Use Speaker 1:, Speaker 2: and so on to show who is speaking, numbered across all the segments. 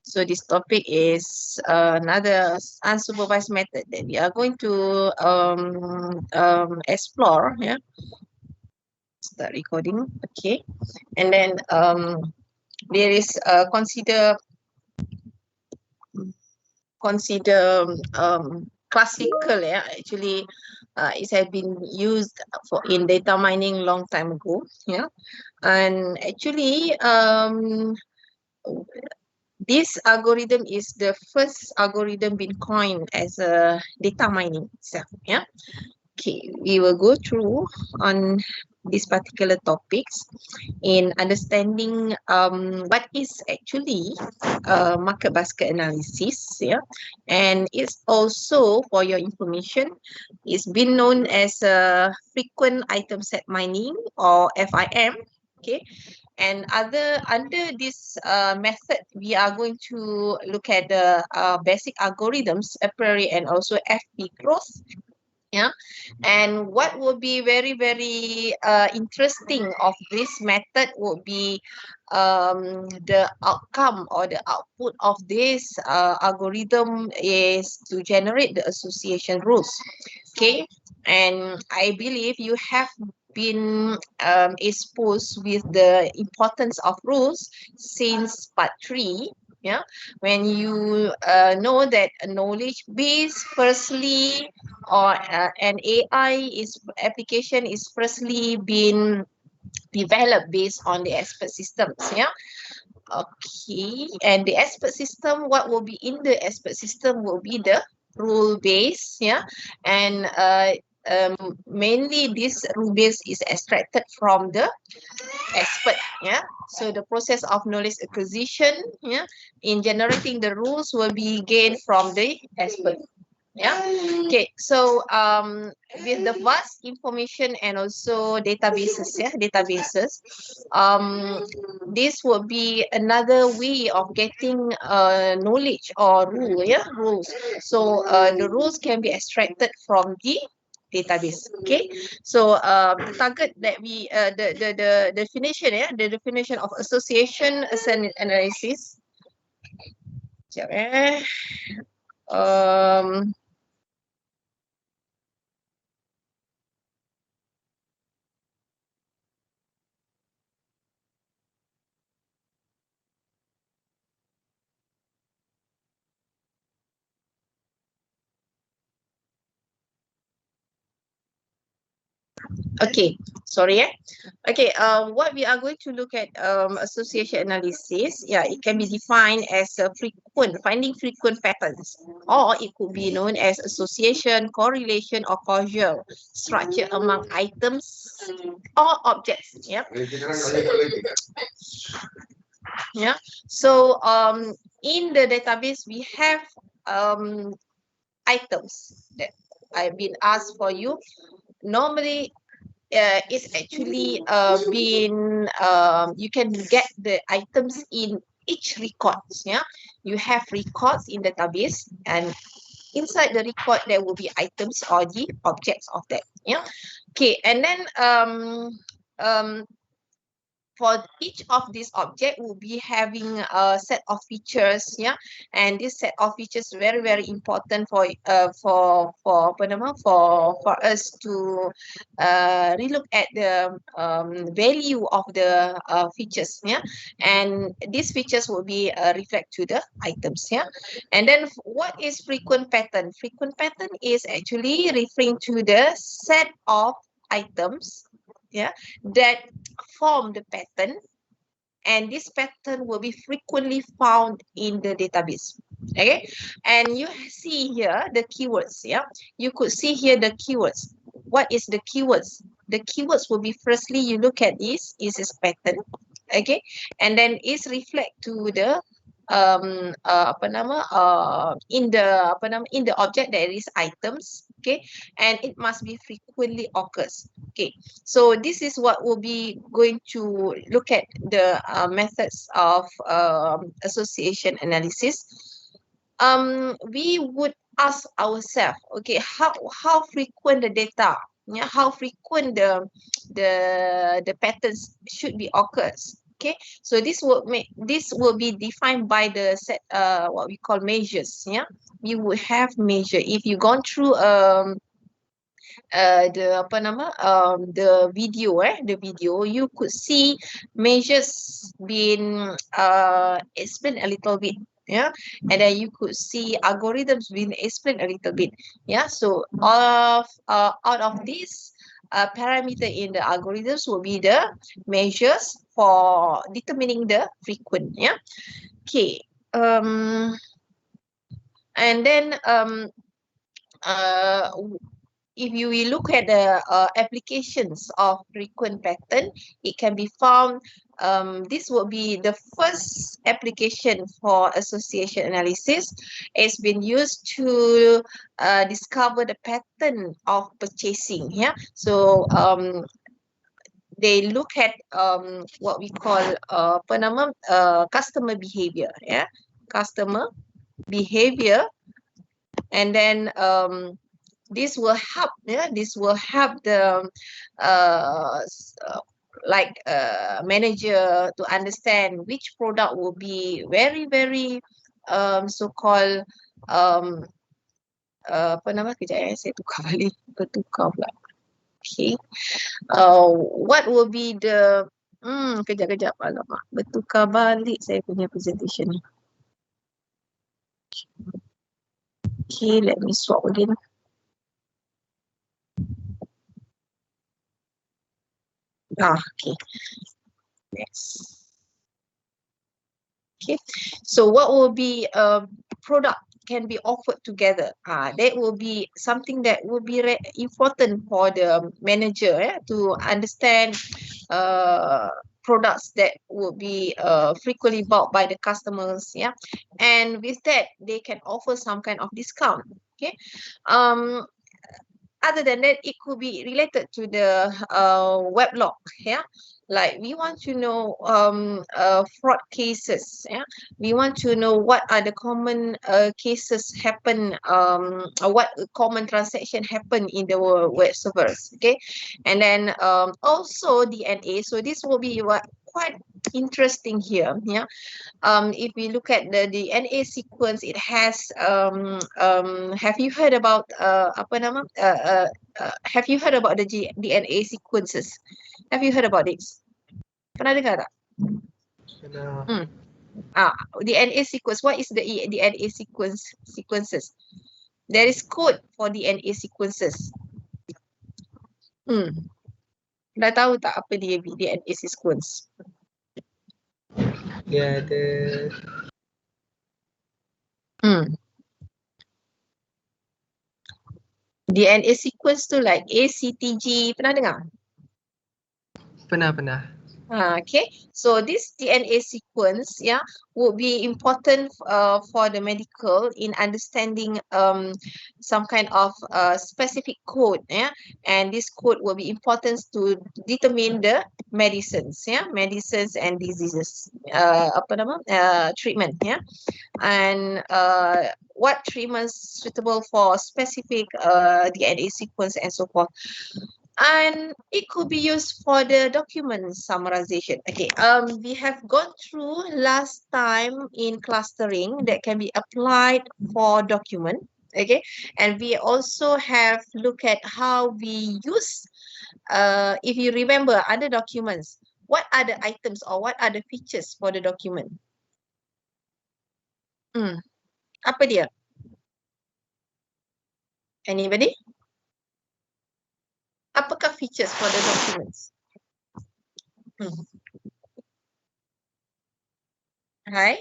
Speaker 1: So this topic is another unsupervised method that we are going to explore. Yeah, start recording. Okay, and then there is consider classical. Yeah, actually, it has been used for in data mining long time ago. Yeah, and actually this algorithm is the first algorithm been coined as a data mining itself. Yeah. Okay, we will go through on these particular topics in understanding what is actually market basket analysis. Yeah, and it's also, for your information, it's been known as frequent item set mining, or FIM. Okay, and under this method, we are going to look at the basic algorithms, a priori, and also FP growth. Yeah, and what will be very, very interesting of this method would be the outcome or the output of this algorithm is to generate the association rules. Okay, and I believe you have been exposed with the importance of rules since part 3. Yeah, when you know that a knowledge base firstly, or an AI is application is firstly been developed based on the expert systems. Yeah. Okay, and the expert system, what will be in the expert system will be the rule base. Yeah, and mainly this rule base is extracted from the expert. Yeah, so the process of knowledge acquisition, yeah, in generating the rules will be gained from the expert. Yeah. Okay, so with the vast information and also databases, this will be another way of getting knowledge or rules. So the rules can be extracted from the database. Okay, so the target that we the definition, the definition of association analysis. Sekejap, Okay, sorry. Okay, what we are going to look at association analysis. Yeah, it can be defined as a finding frequent patterns, or it could be known as association, correlation, or causal structure among items or objects. Yeah. Yeah. So in the database we have items that I've been asked for you. Normally it's actually been you can get the items in each records. Yeah, you have records in database, and inside the record there will be items or the objects of that. Yeah. Okay, and then for each of these object will be having a set of features. Yeah, and this set of features very, very important for apa nama, for us to relook at the value of the features. Yeah, and these features will be reflect to the items. Yeah, and then what is frequent pattern? Frequent pattern is actually referring to the set of items, yeah, that form the pattern, and this pattern will be frequently found in the database. Okay, and you see here the keywords. Yeah, you could see here the keywords. What is the keywords? The keywords will be, firstly, you look at this is this pattern. Okay, and then it's reflect to the in the object there is items. Okay, and it must be frequently occurs. Okay, so this is what we'll be going to look at, the methods of association analysis. We would ask ourselves, okay, how frequent the data, yeah, how frequent the patterns should be occurs. Okay, so this will be defined by the set what we call measures. Yeah, you would have measure if you gone through the apa nama the video the video, you could see measures being explained a little bit. Yeah, and then you could see algorithms being explained a little bit. Yeah, so out of this parameter in the algorithms will be the measures for determining the frequent. Yeah, okay. And then uh if you will look at the applications of frequent pattern, it can be found, this will be the first application for association analysis. It's been used to discover the pattern of purchasing. Yeah, so they look at what we call apa nama customer behavior. Yeah, customer behavior, and then this will help. Yeah, this will help the like manager to understand which product will be very so-called apa nama, kejap saya tukar balik, bertukar pula. Okay, what will be the kejap alamak, bertukar balik saya punya presentation ni. Okay, let me swap again. Okay. Next. Okay. So what will be a product can be offered together? That will be something that will be important for the manager to understand products that will be frequently bought by the customers. Yeah. And with that, they can offer some kind of discount. Okay. Other than that, it could be related to the web log. Yeah, like we want to know fraud cases. Yeah, we want to know what are the common cases happen, what common transaction happen in the web servers. Okay, and then also DNA. So this will be quite interesting here. Yeah, if we look at the DNA sequence, it has have you heard about apa nama have you heard about the DNA sequences? Have you heard about this? Pernah dengar tak? DNA sequence. What is the DNA sequences? There is code for DNA sequences. Dah tahu tak apa dia DNA sequence?
Speaker 2: Dia ada
Speaker 1: DNA sequence tu like ACTG, pernah dengar?
Speaker 2: pernah.
Speaker 1: Okay, so this DNA sequence, yeah, would be important for the medical in understanding some kind of specific code, yeah, and this code will be important to determine the medicines, yeah, medicines and diseases, apa nama, treatment, yeah, and what treatments suitable for specific DNA sequence and so forth. And it could be used for the document summarization. Okay, we have gone through last time in clustering that can be applied for document. Okay, and we also have looked at how we use, if you remember other documents, what are the items or what are the features for the document? Apa dia? Anybody? Apakah features for the documents? Hai?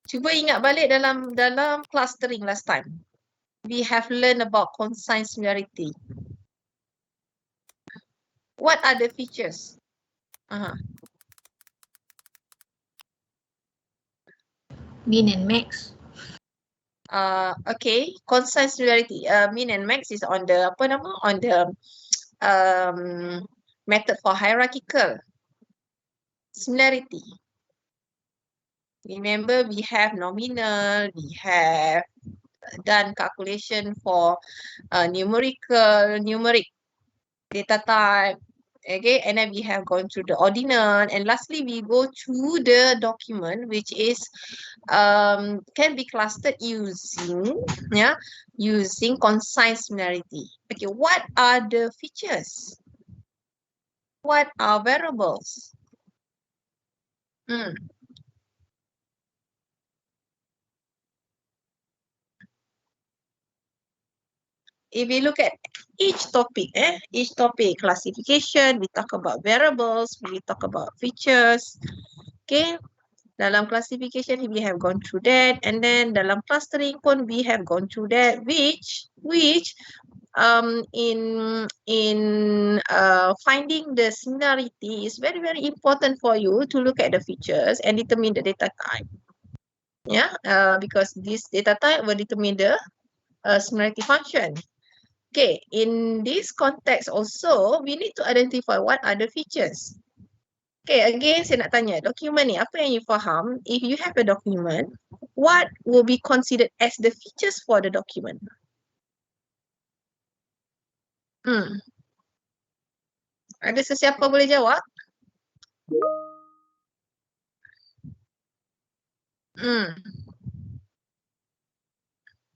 Speaker 1: Cuba ingat balik dalam clustering last time. We have learned about consign similarity. What are the features?
Speaker 3: Min and max.
Speaker 1: Okay, consign similarity. Min and max is on the apa nama? On the method for hierarchical similarity. Remember, we have nominal, we have done calculation for numeric data type. Okay, and then we have gone through the ordinal, and lastly we go to the document, which is can be clustered using concise similarity. Okay, what are the features? What are variables? If we look at each topic, classification, we talk about variables, we talk about features. Okay, dalam classification we have gone through that, and then dalam clustering pun we have gone through that, which in finding the similarity is very, very important for you to look at the features and determine the data type. Yeah, because this data type will determine the similarity function. Okay, in this context also, we need to identify what are the features. Okay, again, saya nak tanya, dokumen ni, apa yang you faham? If you have a document, what will be considered as the features for the document? Ada sesiapa boleh jawab?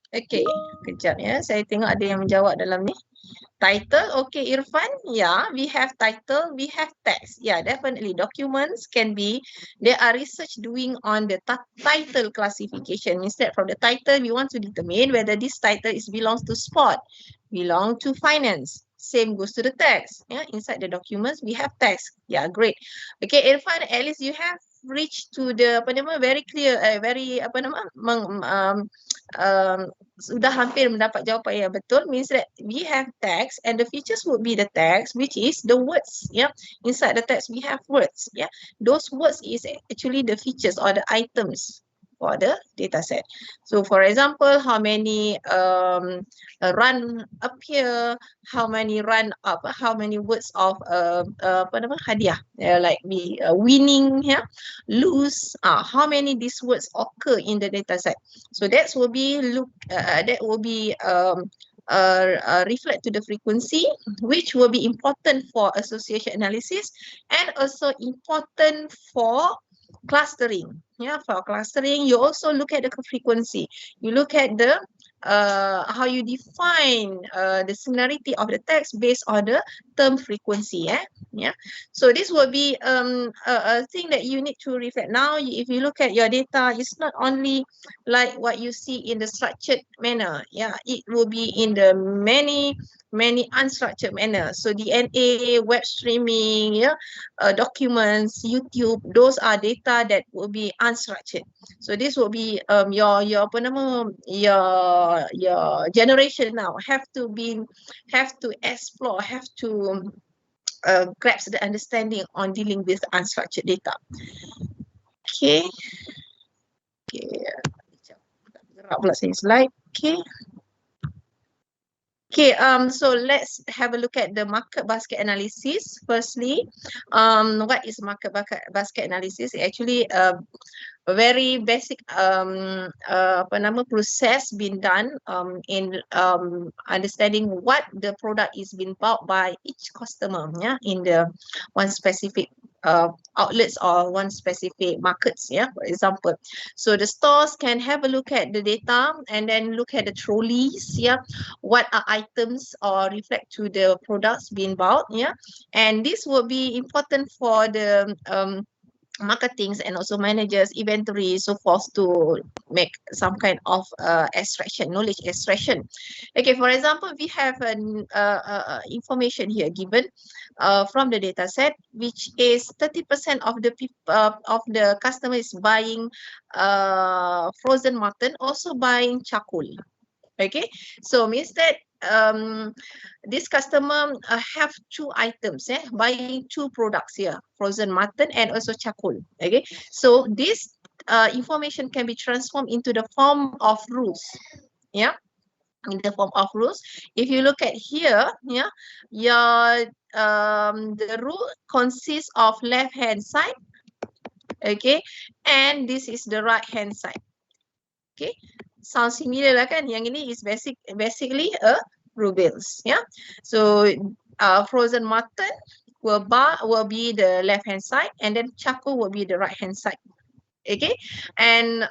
Speaker 1: Okay, kejap ya. Saya tengok ada yang menjawab dalam ni. Title, okay, Irfan. Yeah, we have title, we have text. Yeah, definitely. Documents can be, there are research doing on the title classification. Instead, from the title, we want to determine whether this title belongs to sport, belong to finance. Same goes to the text. Yeah, inside the documents, we have text. Yeah, great. Okay, Irfan, at least you have reached to the very clear, very sudah hampir mendapat jawapan yang betul, means that we have text and the features would be the text, which is the words. Yeah, inside the text we have words. Yeah, those words is actually the features or the items for the data set. So for example, how many run appear, how many run up, how many words of hadiah, like winning, yeah, lose, how many these words occur in the data set. So that will be reflect to the frequency, which will be important for association analysis and also important for clustering. Yeah, for clustering, you also look at the frequency. You look at the how you define the similarity of the text based on the term frequency. Yeah, so this will be a thing that you need to reflect. Now, if you look at your data, it's not only like what you see in the structured manner. Yeah, it will be in the many unstructured manner. So DNA, web streaming, yeah, documents, YouTube, those are data that will be unstructured. So this will be your generation now have to explore, have to grasp the understanding on dealing with unstructured data. Okay. Gerak pula saya slide. Okay, so let's have a look at the market basket analysis. Firstly, what is market basket analysis? Actually, a very basic process being done in understanding what the product is being bought by each customer, yeah, in the one specific outlets or one specific markets, yeah, for example. So the stores can have a look at the data and then look at the trolleys, yeah, what are items or reflect to the products being bought, yeah, and this will be important for the marketings and also managers, inventory, so forth, to make some kind of extraction, knowledge extraction. Okay, for example, we have an information here given from the data set, which is 30% of the the customers buying frozen mutton, also buying charcoal. Okay, so means that this customer have two items, buying two products here, frozen mutton and also charcoal. Okay, so this information can be transformed into the form of rules. Yeah, in the form of rules. If you look at here, yeah, the rule consists of left hand side, okay, and this is the right hand side. Okay, sounds similar lah kan. Yang ini is basically a rubles. Yeah. So frozen mutton will be the left hand side, and then charcoal will be the right hand side. Okay. And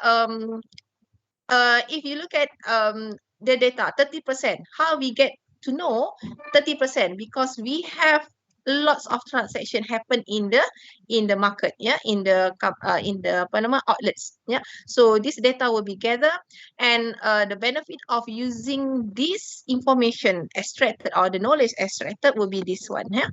Speaker 1: if you look at the data, 30%, how we get to know 30%? Because we have lots of transaction happen in the market, yeah, in the outlets, yeah. So this data will be gathered, and the benefit of using this information extracted, or the knowledge extracted, will be this one, yeah.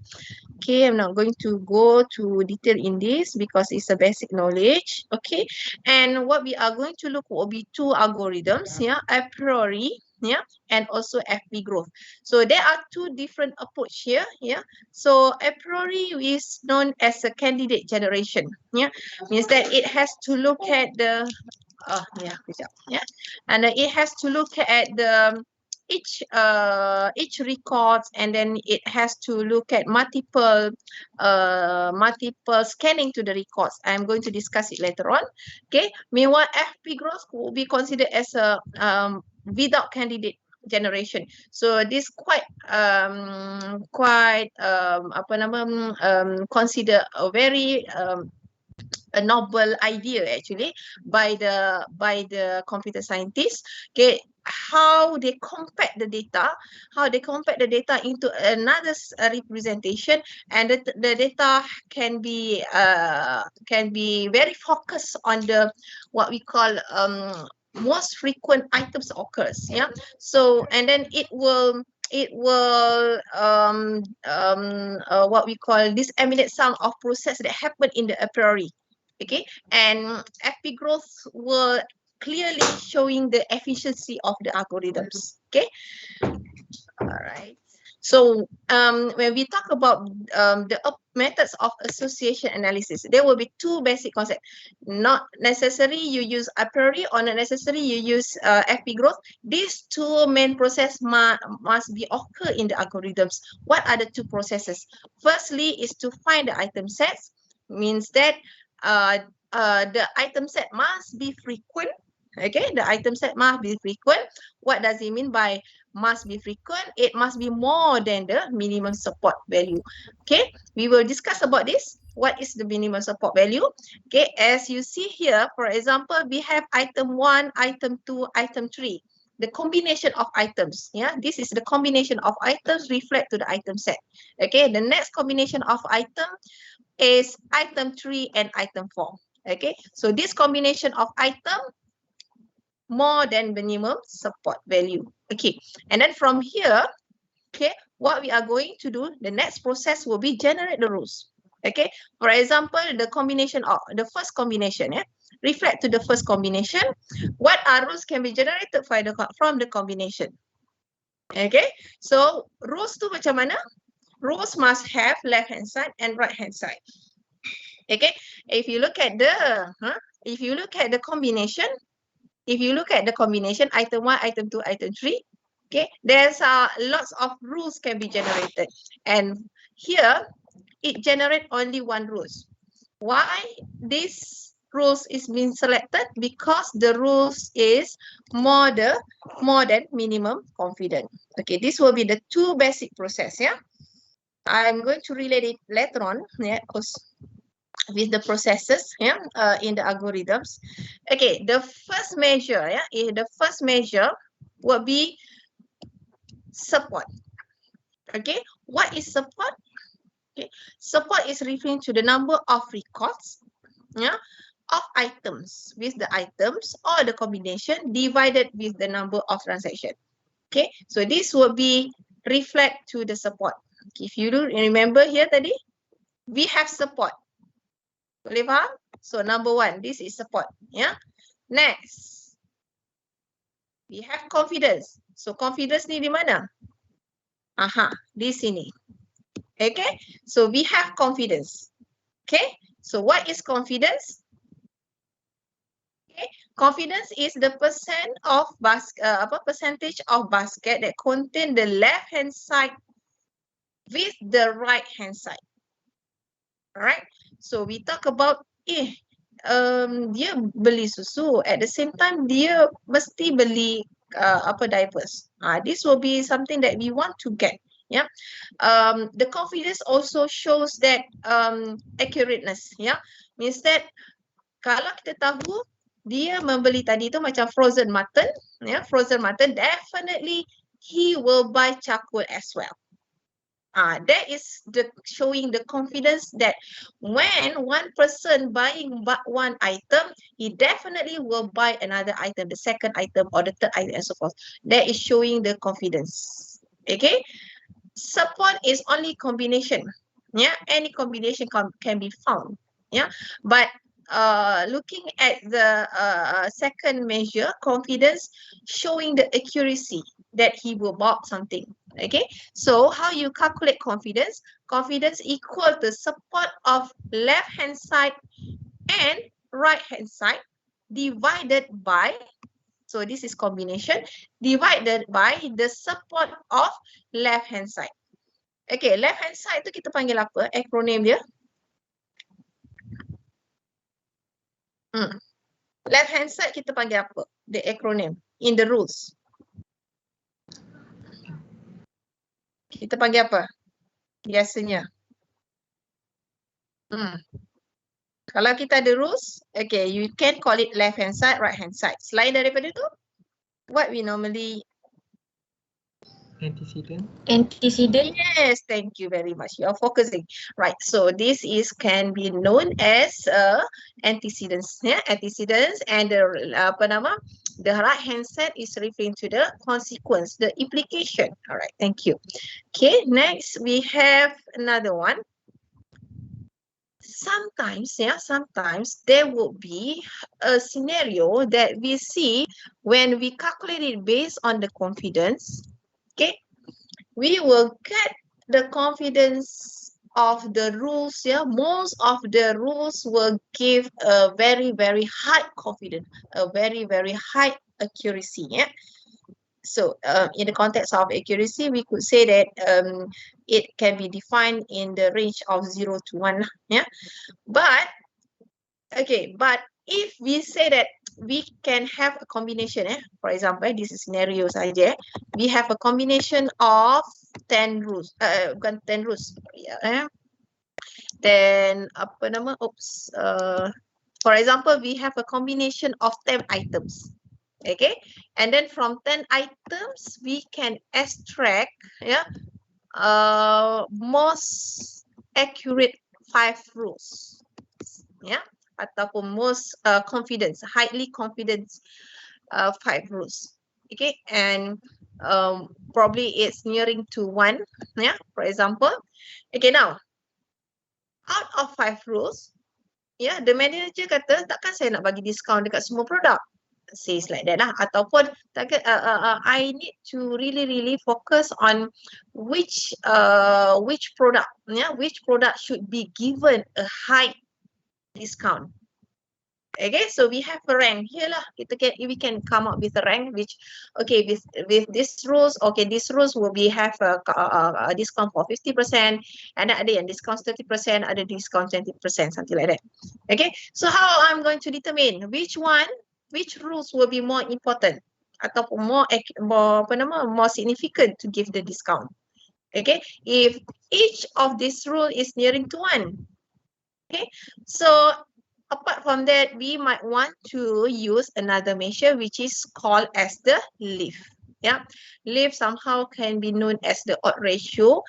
Speaker 1: Okay, I'm not going to go to detail in this because it's a basic knowledge. Okay, and what we are going to look will be two algorithms, yeah, a priori, yeah, and also FP growth. So there are two different approach here, yeah. So a priori is known as a candidate generation, yeah, means that it has to look at the and it has to look at the each records, and then it has to look at multiple scanning to the records. I'm going to discuss it later on. Okay, meanwhile FP growth will be considered as a without candidate generation. So this consider a very a novel idea actually by the computer scientists. Okay, how they compact the data, into another representation, and the data can be very focused on the what we call most frequent items occurs, yeah. So and then it will what we call disseminate some of process that happen in the a priori. Okay, and FP growth will clearly showing the efficiency of the algorithms. Okay, all right. So when we talk about the methods of association analysis, there will be two basic concepts. Not necessary you use a priori, or not necessary you use FP growth. These two main processes must be occur in the algorithms. What are the two processes? Firstly is to find the item sets, means that the item set must be frequent. Okay, the item set must be frequent. What does it mean by must be frequent? It must be more than the minimum support value. Okay, we will discuss about this. What is the minimum support value? Okay, as you see here, for example, we have item 1, item 2, item 3. The combination of items, yeah, this is the combination of items reflect to the item set. Okay, the next combination of item is item 3 and item 4. Okay, so this combination of item more than minimum support value. Okay, and then from here, okay, what we are going to do, the next process will be generate the rules. Okay, for example, the combination of the first combination, yeah, reflect to the first combination. What are rules can be generated from the combination? Okay, so rules tu macam mana? Rules must have left hand side and right hand side. Okay, if you look at the combination, item 1, item 2, item 3, okay, there's lots of rules can be generated, and here it generate only one rules. Why this rules is being selected? Because the rules is more than minimum confident. Okay, this will be the two basic process. Yeah, I'm going to relate it later on. Yeah, with the processes, yeah, in the algorithms. Okay, the first measure, yeah, the first measure will be support. Okay, what is support? Okay, support is referring to the number of records, yeah, of items, with the items or the combination divided with the number of transaction. Okay, so this will be reflect to the support. Okay, if you do remember here tadi, we have support. Boleh faham? So number 1, this is support. Yeah. Next, we have confidence. So confidence ni di mana? Aha, di sini. Okay. So we have confidence. Okay. So what is confidence? Okay. Confidence is the percentage of basket that contain the left hand side with the right hand side. Alright. So we talk about dia beli susu, at the same time dia mesti beli diapers. This will be something that we want to get. Yeah. The confidence also shows that accurateness. Yeah. Means that kalau kita tahu dia membeli tadi tu macam frozen mutton, frozen mutton, definitely he will buy charcoal as well. That is showing the confidence that when one person buying one item, he definitely will buy another item, the second item or the third item and so forth. That is showing the confidence. Okay. Support is only combination. Yeah, any combination can be found. Yeah, but looking at the second measure, confidence, showing the accuracy that he will buy something. Okay, so how you calculate confidence? Confidence equal to support of left hand side and right hand side divided by, so this is combination, divided by the support of left hand side. Okay, left hand side tu kita panggil apa? Acronym dia. Left hand side kita panggil apa? The acronym in the rules. Kita panggil apa? Biasanya. Kalau kita ada rules, okay, you can call it left hand side, right hand side. Selain daripada tu, what we normally...
Speaker 2: Antecedent.
Speaker 3: Antecedent.
Speaker 1: Yes, thank you very much. You are focusing. Right, so this can be known as antecedents. Yeah, antecedents, and the right hand side is referring to the consequence, the implication. All right, thank you. Okay, next we have another one. Sometimes there will be a scenario that we see when we calculate it based on the confidence. Okay, we will get the confidence of the rules. Yeah, most of the rules will give a very, very high confidence, a very, very high accuracy. Yeah. So in the context of accuracy, we could say that it can be defined in the range of 0 to 1. Yeah. But okay, but if we say that we can have a combination, for example, this is scenario saja. We have a combination of 10 rules, bukan 10 rules. Then apa nama? For example, we have a combination of 10 items. Okay, and then from 10 items we can extract most accurate 5 rules. Yeah. Ataupun most confidence, highly confident 5 rules. Okay, and probably it's nearing to 1. Yeah, for example. Okay, now out of 5 rules, yeah, the manager kata takkan saya nak bagi diskaun dekat semua produk. Says like that lah. Ataupun takkan I need to really focus on which product, which product should be given a high discount. Okay, so we have a rank here lah. We can come up with a rank which, okay, with these rules, okay, these rules will be have a discount for 50%, and ada yang discount 30%, ada discount 20%, something like that. Okay, so how I'm going to determine which rules will be more important ataupun more significant to give the discount. Okay, if each of this rule is nearing to 1. Okay, so apart from that, we might want to use another measure which is called as the lift. Yeah, lift somehow can be known as the odd ratio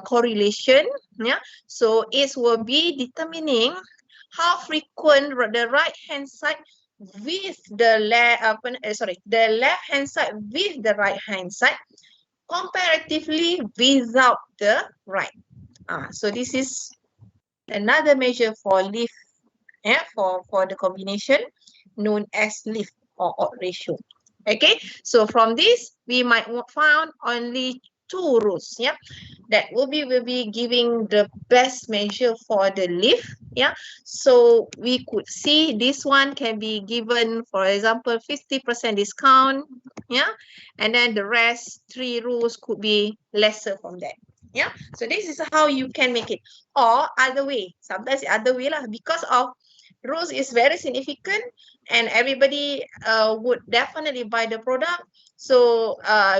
Speaker 1: correlation. Yeah, so it will be determining how frequent the right hand side with the left hand side with the right hand side comparatively without the right. So this is another measure for lift. Yeah, for the combination known as lift or odd ratio. Okay, so from this we might found only 2 rules. Yeah, that will be giving the best measure for the lift. Yeah, so we could see this one can be given, for example, 50% discount. Yeah, and then the rest 3 rules could be lesser from that. Yeah, so this is how you can make it, or other way. Sometimes the other way lah, because of rules is very significant, and everybody would definitely buy the product. So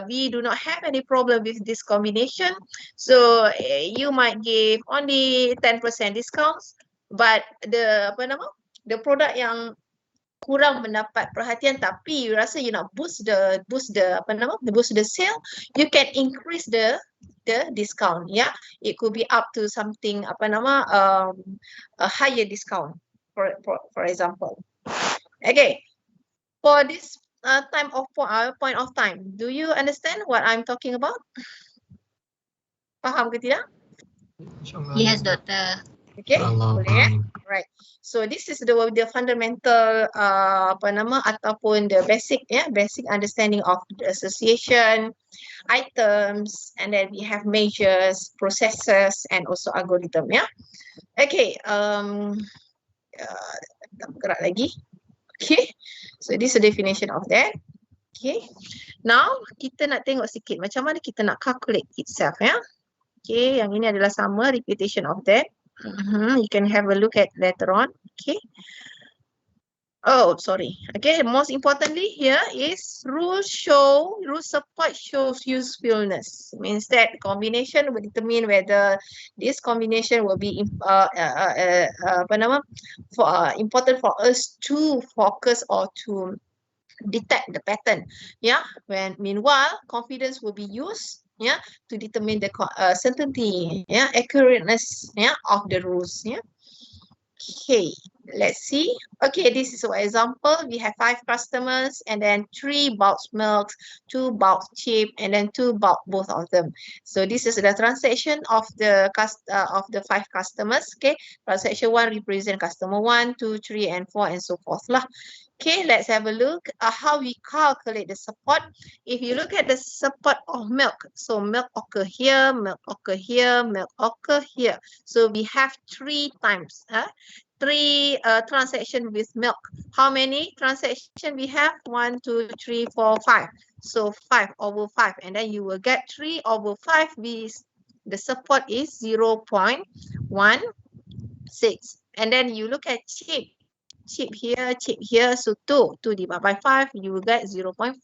Speaker 1: we do not have any problem with this combination. So you might give only 10% discounts, but the the product yang kurang mendapat perhatian, tapi you rasa you nak boost the sale, you can increase the discount. Yeah, it could be up to something a higher discount, for example. Okay, for this point of time, do you understand what I'm talking about? Faham ke tidak?
Speaker 3: Yes, Doctor.
Speaker 1: Okay, boleh ya? Right. So this is the fundamental ataupun the basic basic understanding of the association, items, and then we have measures, processes, and also algorithm. Yeah. Okay. Kita bergerak lagi. Okay. So this is the definition of that. Okay. Now kita nak tengok sikit macam mana kita nak calculate itself. Ya. Okay. Yang ini adalah sama repetition of that. You can have a look at later on. Okay. Oh, sorry. Okay, most importantly here is rule support shows usefulness. Means that combination will determine whether this combination will be important for us to focus or to detect the pattern. Yeah, meanwhile confidence will be used to determine the certainty, accurateness of the rules. Okay, let's see. Okay, this is an example. We have 5 customers and then 3 bulk milks, 2 bulk chip, and then 2 bulk both of them. So this is the transaction of the 5 customers. Okay, transaction 1 represent customer 1, 2, 3, and 4, and so forth lah. Okay, let's have a look how we calculate the support. If you look at the support of milk, so milk occur here, milk occur here, milk occur here. So we have 3 times, 3 transactions with milk. How many transactions we have? 1, 2, 3, 4, 5. So 5 over 5, and then you will get 3 over 5. The support is 0.16. And then you look at chip here, so 2 divided by 5, you will get 0.4.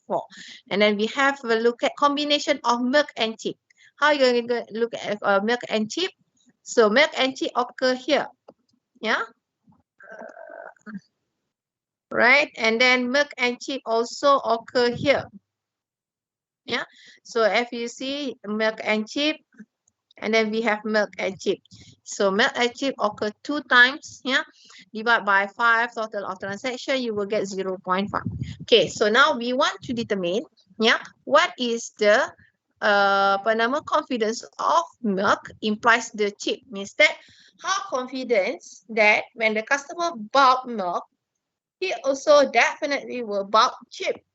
Speaker 1: And then we have a look at combination of milk and chip. How you going to look at milk and chip? So milk and chip occur here, yeah, right? And then milk and chip also occur here, yeah. So if you see milk and chip, and then we have milk and chip. So milk and chip occur 2 times, yeah. Divide by 5, total of transaction, you will get 0.5. Okay, so now we want to determine, yeah, what is the confidence of milk implies the chip. Means that how confidence that when the customer bulk milk, he also definitely will bulk chip.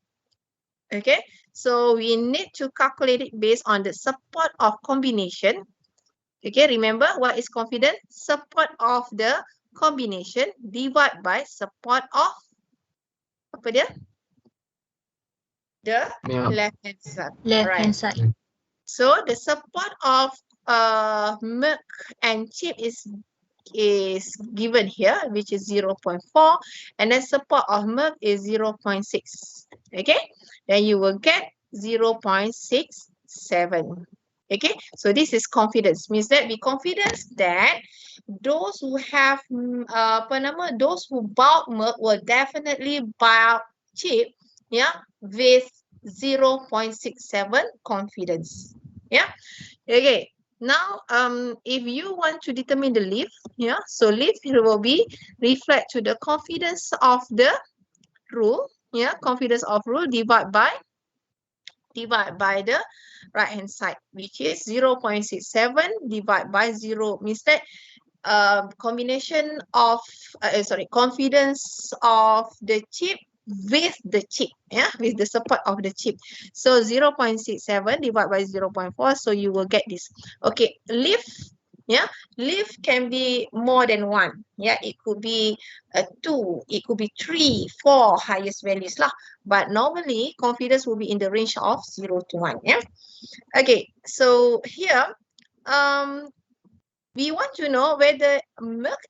Speaker 1: Okay, so we need to calculate it based on the support of combination. Okay, remember what is confidence? Support of the combination divided by support of apa dia? The left hand side.
Speaker 3: Left hand side.
Speaker 1: So the support of milk and chip is given here, which is 0.4, and then support of milk is 0.6. Okay, then you will get 0.67. Okay, so this is confidence. Means that we confidence that those who have those who bulk milk will definitely bulk chip, yeah, with 0.67 confidence. Yeah. Okay. Now, if you want to determine the lift, yeah, so lift will be reflect to the confidence of the rule, yeah, confidence of rule divided by the right hand side, which is 0.67 divided by 0, means that combination of confidence of the chip with the chip, yeah, with the support of the chip. So 0.67 divided by 0.4, so you will get this. Okay, lift, yeah, lift can be more than 1, yeah, it could be 2, it could be 3, 4 highest values lah, but normally confidence will be in the range of 0 to 1, yeah. Okay, so here we want to know whether milk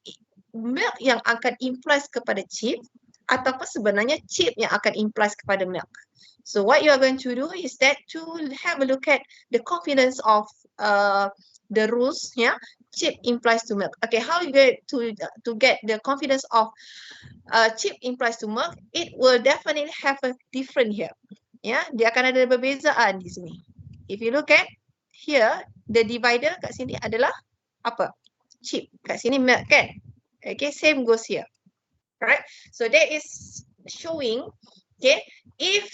Speaker 1: milk yang akan implies kepada chip ataupun sebenarnya chip yang akan implies kepada milk. So what you are going to do is that to have a look at the confidence of the rules, yeah, chip implies to milk. Okay, how you get to get the confidence of chip implies to milk? It will definitely have a different here. Ya, dia akan ada perbezaan di sini. If you look at here, the divider kat sini adalah apa? Chip. Kat sini milk kan? Okay, same goes here. Alright, so that is showing, okay, if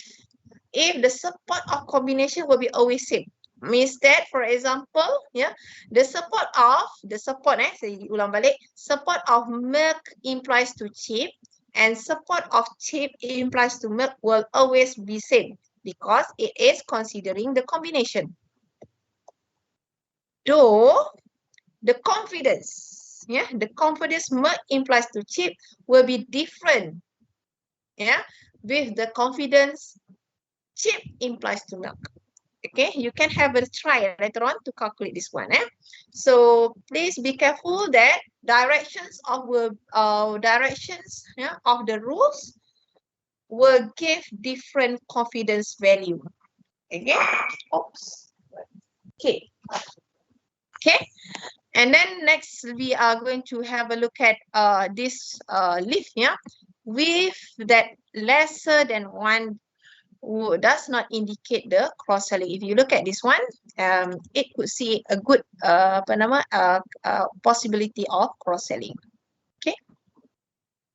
Speaker 1: the support of combination will be always same. Means that, for example, yeah, the support, saya ulang balik, support of milk implies to chip and support of chip implies to milk will always be same because it is considering the combination. Though the confidence, yeah, the confidence milk implies to chip will be different, yeah, with the confidence chip implies to milk. Okay, you can have a try later on to calculate this one. So please be careful that directions of the rules will give different confidence value. Okay. Oops. Okay. Okay. And then next we are going to have a look at this leaf, yeah, with that lesser than 1 does not indicate the cross-selling. If you look at this one, it could see a good possibility of cross-selling. Okay.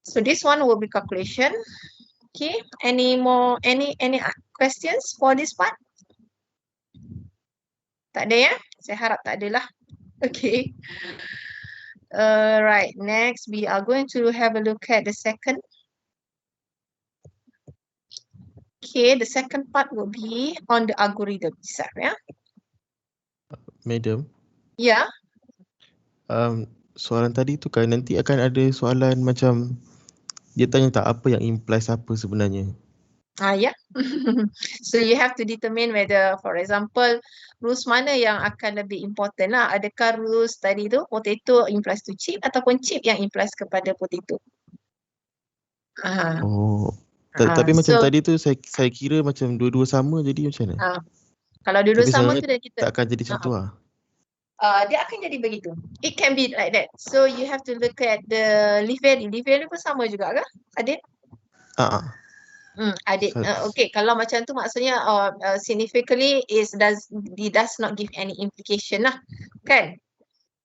Speaker 1: So this one will be calculation. Okay. Any questions for this part? Tak ada ya? Saya harap tak ada lah. Okay. Right. Next, we are going to have a look at the second. Okay, the second part will be on the algorithm itself, yeah.
Speaker 2: Madam.
Speaker 1: Ya.
Speaker 2: Soalan tadi tu kan nanti akan ada soalan macam dia tanya tak apa yang implies apa sebenarnya.
Speaker 1: Yeah. So you have to determine whether, for example, rules mana yang akan lebih important lah. Adakah rules tadi tu potato implies to chip ataupun chip yang implies kepada potato.
Speaker 2: Oh. Tapi macam tadi tu saya kira macam dua-dua sama jadi macam mana?
Speaker 1: Kalau dua-dua sama tu dan kita
Speaker 2: tak akan jadi macam tu lah.
Speaker 1: Dia akan jadi begitu. It can be like that. So you have to look at the leaf value. Leaf value pun sama juga ke, Adit? Adit. Okay, kalau macam tu maksudnya significantly it does not give any implication lah, kan?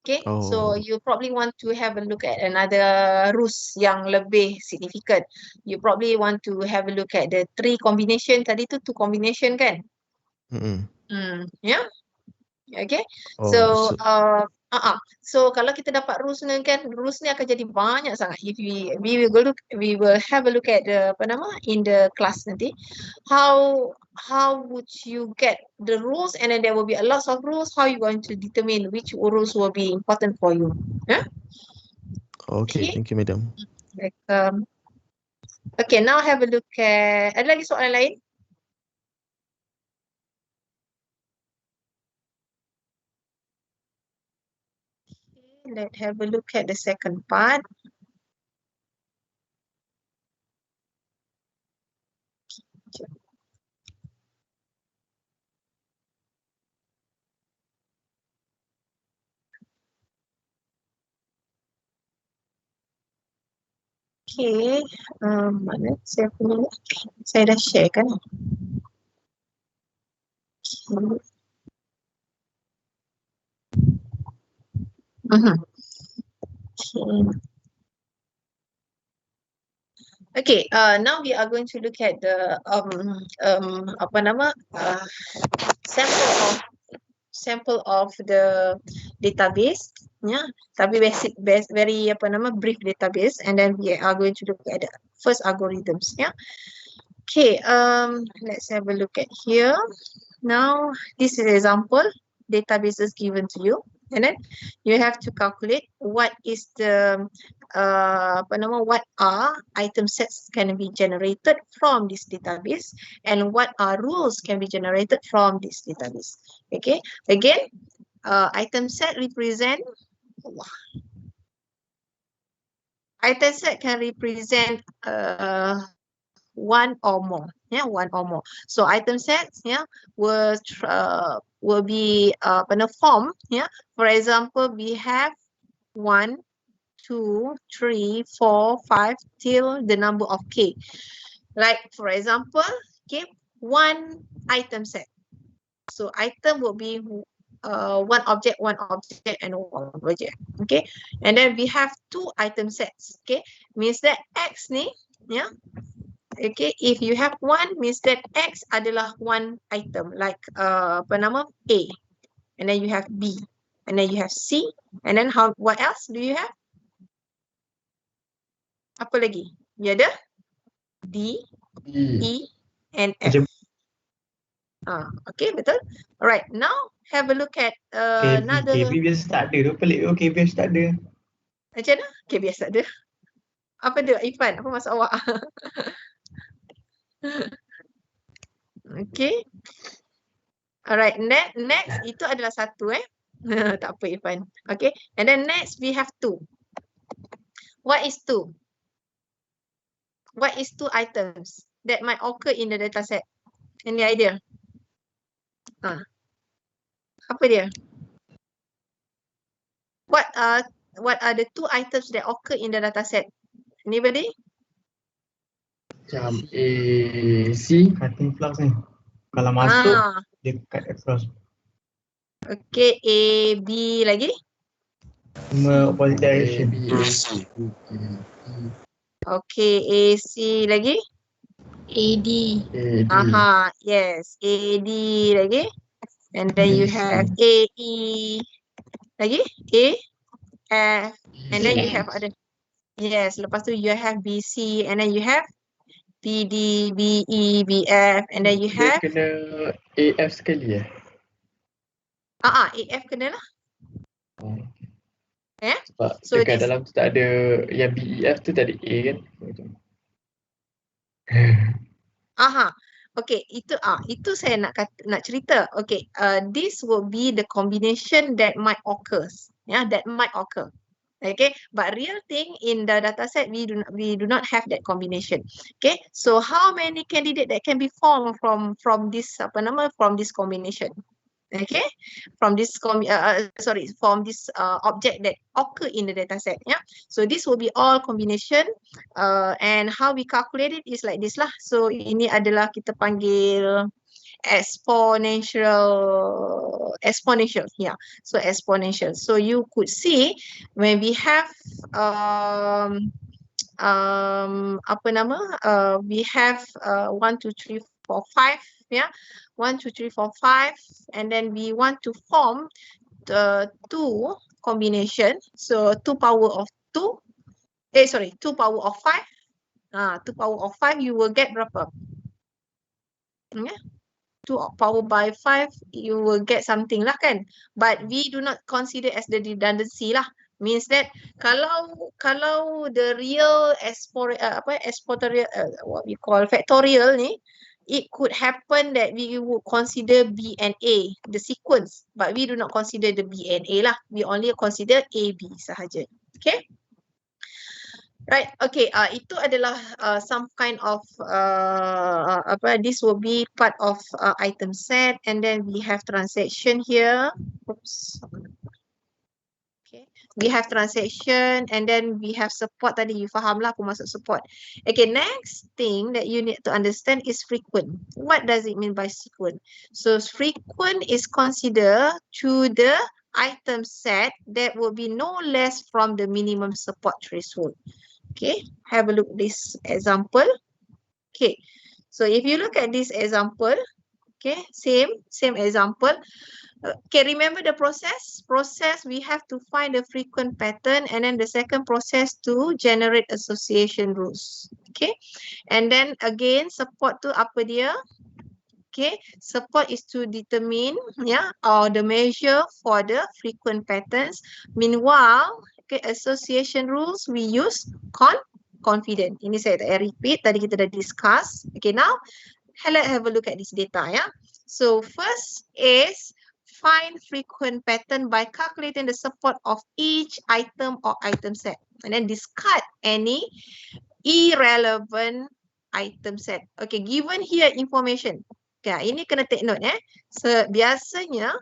Speaker 1: Okay, so you probably want to have a look at another rules yang lebih significant. You probably want to have a look at the 3 combination tadi tu, 2 combination kan? Yeah. Okay. So kalau kita dapat rules ni kan, rules ni akan jadi banyak sangat. If we will have a look at the in the class nanti. How would you get the rules, and then there will be a lot of rules. How you going to determine which rules will be important for you? Yeah?
Speaker 2: Okay, thank you, madam.
Speaker 1: Okay, now have a look at. Ada lagi soalan lain? Let's have a look at the second part. Okay, mana saya punya? Saya dah share kan? Okay, now we are going to look at the sample of the database, yeah, tapi very brief database, and then we are going to look at the first algorithms, yeah. Okay, let's have a look at here. Now this is example databases given to you, and then you have to calculate what is the what are item sets can be generated from this database, and what are rules can be generated from this database. Okay, again, item set represent item set can represent one or more. Yeah, one or more. So item sets, yeah, will be form. Yeah, for example, we have 1, 2, 3, 4, 5 till the number of k. Like for example, okay, one item set. So item will be one object, and one object. Okay, and then we have two item sets. Okay, means that X ni, yeah. Okay, if you have one, means that X adalah one item, like A, and then you have B, and then you have C, and then what else do you have? Apa lagi? You ada D, E, and F. Okay, betul. Alright, now have a look at another.
Speaker 4: KB biasa tak ada tu, pelik tu, KB biasa tak ada.
Speaker 1: Macam mana? Okay, biasa ada. Apa dia, Ifan? Apa maksud awak? Okay. Alright, next itu adalah satu tak apa Ifan. Okay, and then next we have 2. What is 2? What is 2 items that might occur in the data set? Any idea? Apa dia? What are the 2 items that occur in the data set? Anybody?
Speaker 4: Macam A, C, cutting flux ni. Kalau masuk, dia cut across.
Speaker 1: Okay, A, B lagi?
Speaker 4: Semua opposite direction.
Speaker 1: Okay, A, C lagi?
Speaker 3: AD.
Speaker 1: Aha, yes. AD lagi. And then you have AE lagi? A, F. And then you have other. Yes, lepas tu you have BC. And then you have BD, BE, BF. And then you have.
Speaker 4: Dia kena AF sekali
Speaker 1: AF kena lah.
Speaker 4: Sebab
Speaker 1: So
Speaker 4: dekat dalam tu tak ada, yang BEF tu tak ada A kan.
Speaker 1: Okay, itu saya nak cerita. Okay, this will be the combination that might occur. Yeah, that might occur. Okay, but real thing in the data set we do not have that combination. Okay, so how many candidate that can be formed from this from this combination? Okay, from this object that occur in the data set. Yeah, so this will be all combination, and how we calculate it is like this lah. So ini adalah kita panggil exponential. Yeah, so exponential. So you could see when we have we have 1, 2, 3, 4, 5. Yeah, 1, 2, 3, 4, 5, and then we want to form the 2 combination. So 2 power of 2 power of 5. 2 power of 5 you will get berapa? 2 power by 5 you will get something lah kan. But we do not consider as the redundancy lah. Means that kalau the real what we call factorial ni, it could happen that we would consider B and A, the sequence, but we do not consider the B and A lah. We only consider A, B sahaja. Okay. Right, okay, itu adalah some kind of this will be part of item set, and then we have transaction here. Oops. Okay, we have transaction, and then we have support. Tadi you faham lah aku masuk support. Okay, next thing that you need to understand is frequent. What does it mean by frequent? So frequent is considered to the item set that will be no less from the minimum support threshold. Okay, have a look at this example. Okay, so if you look at this example, okay, same example. Okay, remember the process? We have to find the frequent pattern, and then the second process to generate association rules. Okay, and then again support tu apa dia? Okay, support is to determine or the measure for the frequent patterns. Meanwhile, okay, association rules we use confident. Ini saya tak repeat, tadi kita dah discuss. Okay, now let's have a look at this data. So first is find frequent pattern by calculating the support of each item or item set. and then discard any irrelevant item set. Okay, given here information. Okay, ini kena take note biasanya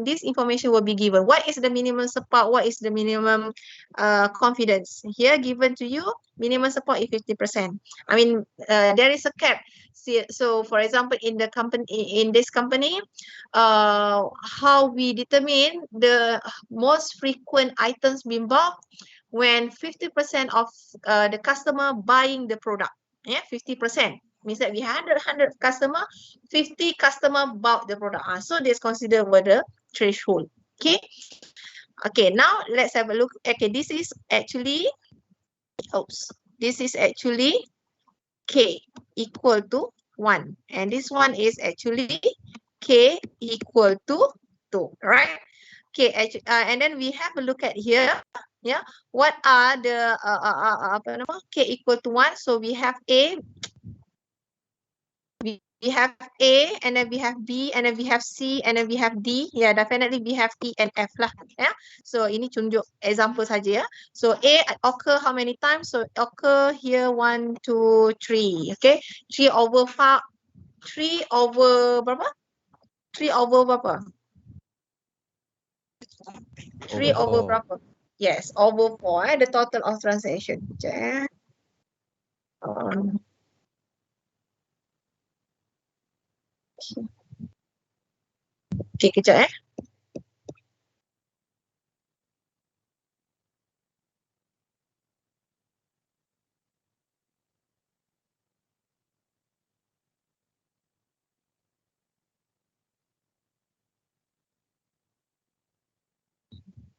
Speaker 1: this information will be given. What is the minimum support? What is the minimum confidence? Here given to you, minimum support is 50%. I mean, there is a cap. So for example, in the company, in this company, how we determine the most frequent items being bought when 50% of the customer buying the product. Yeah, 50%. Means that we had 100 customer, 50 customer bought the product. So this considered what the threshold. Okay. Okay, now let's have a look. Okay, this is actually, this is actually K equal to 1. And this one is actually K equal to 2, right? Okay, and then we have a look at here. Yeah, what are the K equal to 1? So we have A, we have A, and then we have B, and then we have C, and then we have D. Yeah, definitely we have E and F lah. Yeah. So ini tunjuk example saja ya. So A occur how many times? So occur here 1, 2, 3. Okay, 3 over 5. 3 over berapa? 3 over berapa? 3 over berapa? Yes, over 4. The total of transaction. Okay. Okay, kejap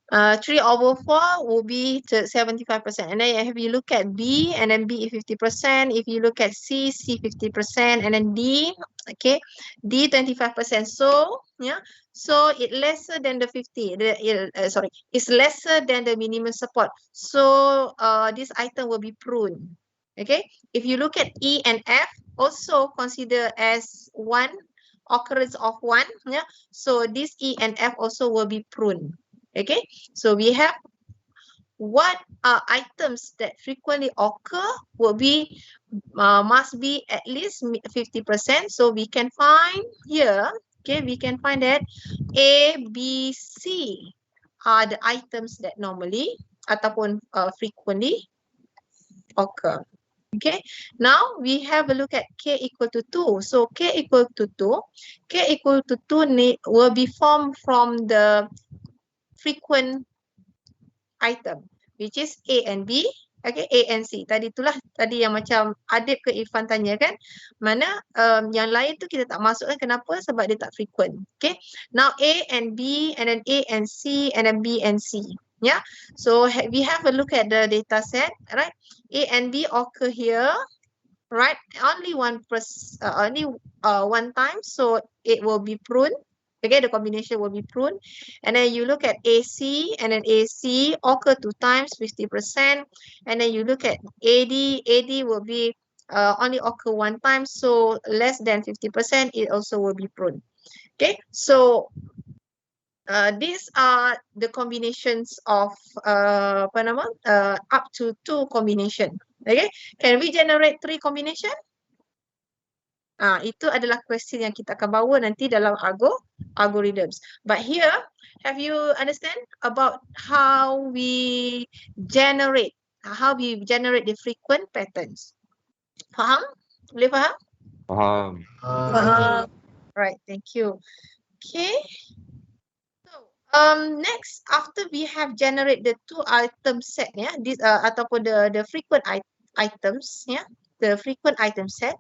Speaker 1: 3 over 4 will be 75%. And then if you look at B, and then B is 50%. If you look at C, C 50%, and then D, okay, D 25%. So yeah, so it lesser than the 50. It's lesser than the minimum support. So this item will be pruned. Okay, if you look at E and F, also consider as one occurrence of 1. Yeah, so this E and F also will be pruned. Okay, so we have what are items that frequently occur will be must be at least 50%. So we can find here, okay, we can find that A, B, C are the items that normally ataupun frequently occur. Okay, now we have a look at K equal to 2. So K equal to 2, K equal to 2 will be formed from the frequent item, which is A and B, okay, A and C. Tadi yang macam Adib ke Irfan tanya kan, mana yang lain tu kita tak masukkan, kenapa? Sebab dia tak frequent. Okay, now A and B, and then A and C, and then B and C. Yeah, so we have a look at the data set, right? A and B occur here, right? Only one time, so it will be pruned. Okay, the combination will be pruned. And then you look at AC, and then AC occur 2 times, 50%. And then you look at AD, AD will be only occur 1 time, so less than 50%, it also will be pruned. Okay, so these are the combinations of up to 2 combination. Okay, can we generate 3 combination? Itu adalah question yang kita akan bawa nanti dalam algorithms. But here, have you understand about how we generate the frequent patterns? Faham? Boleh faham?
Speaker 5: Faham.
Speaker 1: Faham. Right, thank you. Okay. So, next, after we have generated the 2 item set, yeah, this ataupun the frequent items, yeah, the frequent item set.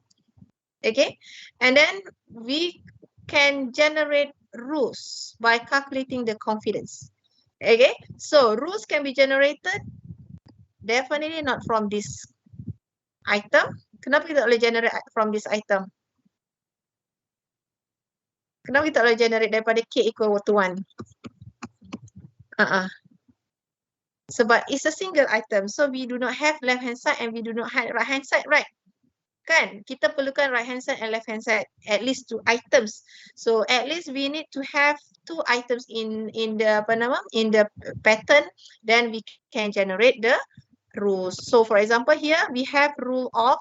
Speaker 1: Okay, and then we can generate rules by calculating the confidence. Okay, so rules can be generated definitely not from this item. Kenapa kita boleh generate from this item? Kenapa kita boleh generate daripada K equal to 1? Sebab it's a single item, so we do not have left hand side and we do not have right hand side, right? kan? Kita perlukan right hand side and left hand side, at least 2 items. So at least we need to have 2 items in the in the pattern, then we can generate the rules. So for example here we have rule of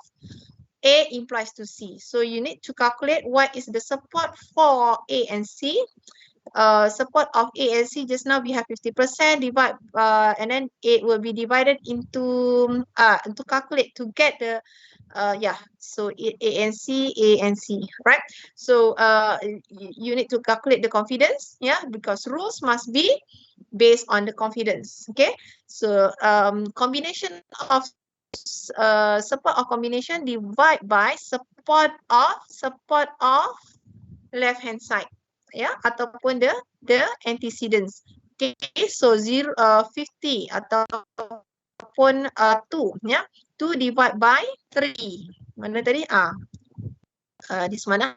Speaker 1: A implies to C. So you need to calculate what is the support for A and C. Support of A and C, just now we have 50% divide and then it will be divided into to calculate to get the so A and C, right? So you need to calculate the confidence, because rules must be based on the confidence. Okay, so combination of support of combination divide by support of left hand side, ataupun the antecedents. Okay, so 50 ataupun 2, 2 divide by 3. Mana tadi? This mana?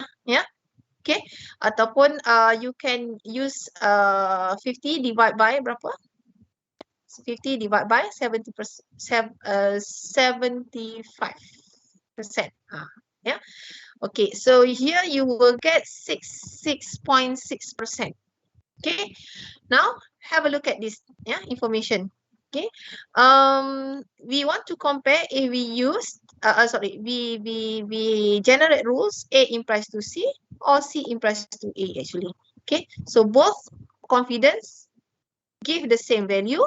Speaker 1: Okay, ataupun you can use 50 divide by berapa? 50 divide by 75%. Okay, so here you will get 6.6%. Okay, now have a look at this information. Okay, we want to compare if we use we generate rules A implies to C or C implies to A actually. Okay, so both confidence give the same value.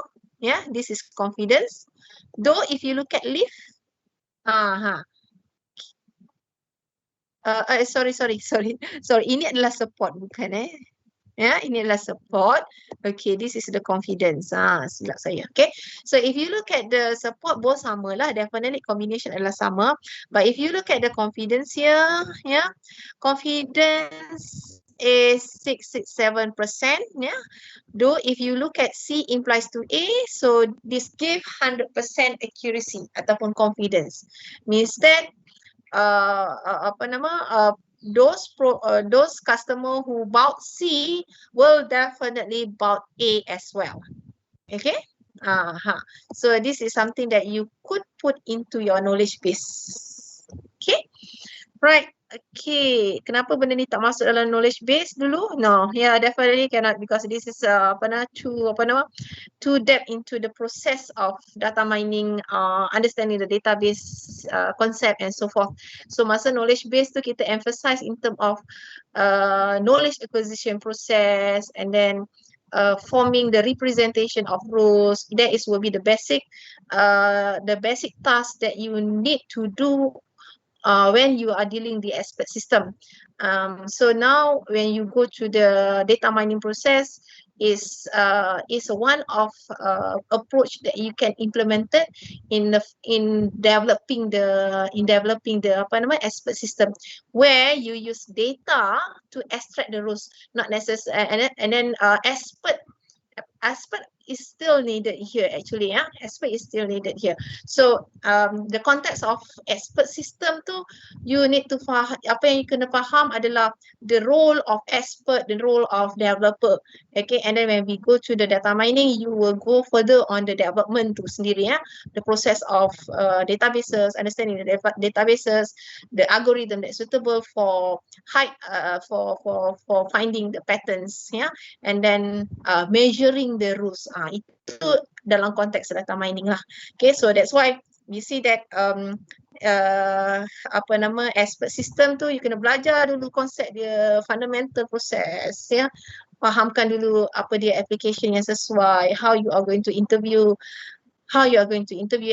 Speaker 1: This is confidence. Though if you look at lift, sorry. Ini adalah support bukan ini adalah support. Okay, this is the confidence. Silap saya. Okay, so if you look at the support, both sama lah. Definitely combination adalah sama. But if you look at the confidence here, confidence is 667%. Though if you look at C implies to A, so this give 100% accuracy ataupun confidence. Means that those customer who bought C will definitely bought A as well. Okay, so this is something that you could put into your knowledge base. Okay, right. Okay, kenapa benda ni tak masuk dalam knowledge base dulu? No, definitely cannot, because this is too depth into the process of data mining, understanding the database concept and so forth. So masa knowledge base tu kita emphasize in terms of knowledge acquisition process, and then forming the representation of rules. That will be the basic task that you need to do when you are dealing the expert system. So now when you go to the data mining process, is one of approach that you can implement it in developing the expert system, where you use data to extract the rules, not necessarily, and then expert is still needed here actually. Expert is still needed here. So the context of expert system tu, you need to faham, apa yang you kena faham adalah the role of expert, the role of developer. Okay, and then when we go to the data mining, you will go further on the development tu sendiri, the process of databases, understanding the databases, the algorithm that's suitable for for finding the patterns, and then measuring the rules. Itu dalam konteks data mining lah. Okay, so that's why we see that expert system tu, you kena belajar dulu konsep dia, fundamental process, fahamkan dulu apa dia application yang sesuai, how you are going to interview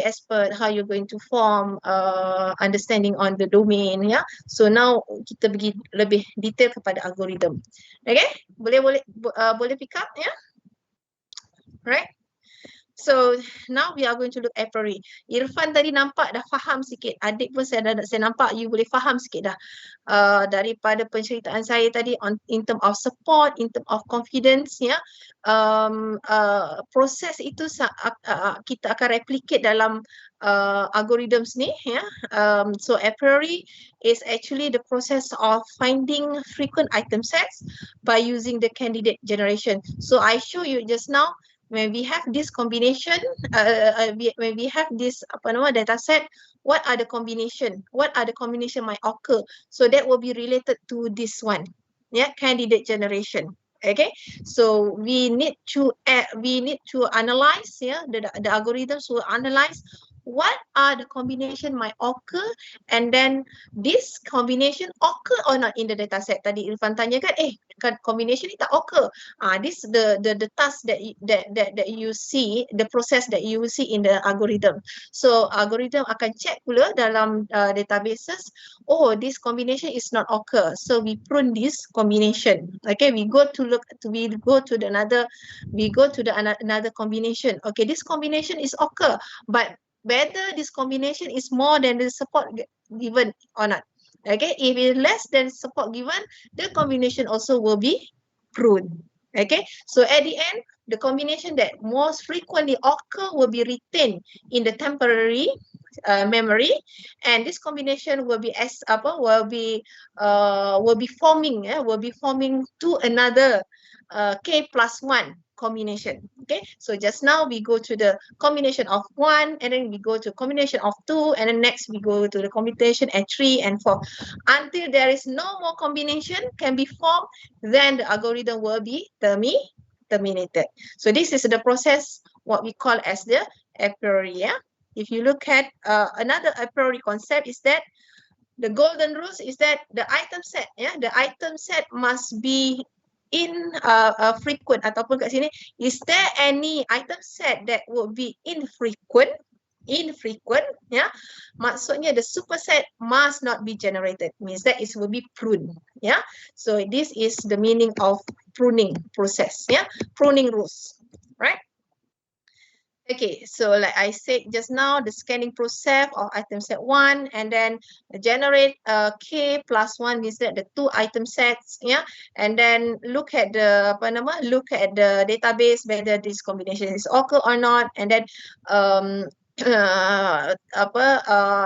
Speaker 1: expert, how you're going to form understanding on the domain. So now kita pergi lebih detail kepada algorithm. Okay, boleh pick up, right? So now we are going to look at priori. Irfan tadi nampak dah faham sikit. Adik pun saya nampak you boleh faham sikit dah daripada penceritaan saya tadi in term of support, in term of confidence, proses itu kita akan replicate dalam algorithms ni, so a priori is actually the process of finding frequent item sets by using the candidate generation. So I show you just now when we have this combination, when we have this data set, what are the combination? What are the combination might occur? So that will be related to this one, yeah, candidate generation. Okay, so we need to analyze, yeah, the algorithms will analyze what are the combination might occur, and then this combination occur or not in the data set. Tadi Irfan tanya kan, kan combination ni tak occur. This the task that you see, the process that you see in the algorithm. So algorithm akan check pula dalam databases, oh, this combination is not occur, so we prune this combination. Okay, we go to another combination. Okay, this combination is occur, but whether this combination is more than the support given or not. Okay, if it is less than support given, the combination also will be pruned. Okay, so at the end, the combination that most frequently occur will be retained in the temporary memory, and this combination will be forming to another k+1 combination. Okay, so just now we go to the combination of 1, and then we go to combination of 2, and then next we go to the combination at 3 and 4 until there is no more combination can be formed, then the algorithm will be terminated. So this is the process what we call as the a priori. Yeah, if you look at another a priori concept is that the golden rules is that the item set, yeah, the item set must be frequent, ataupun kat sini, is there any item set that will be infrequent, yeah, maksudnya the superset must not be generated, means that it will be pruned. Yeah, so this is the meaning of pruning process. Yeah, pruning rules, right? Okay, so like I said just now, the scanning process of item set 1, and then generate k+1 means that the 2 item sets, yeah, and then look at the database whether this combination is occur or not, and then and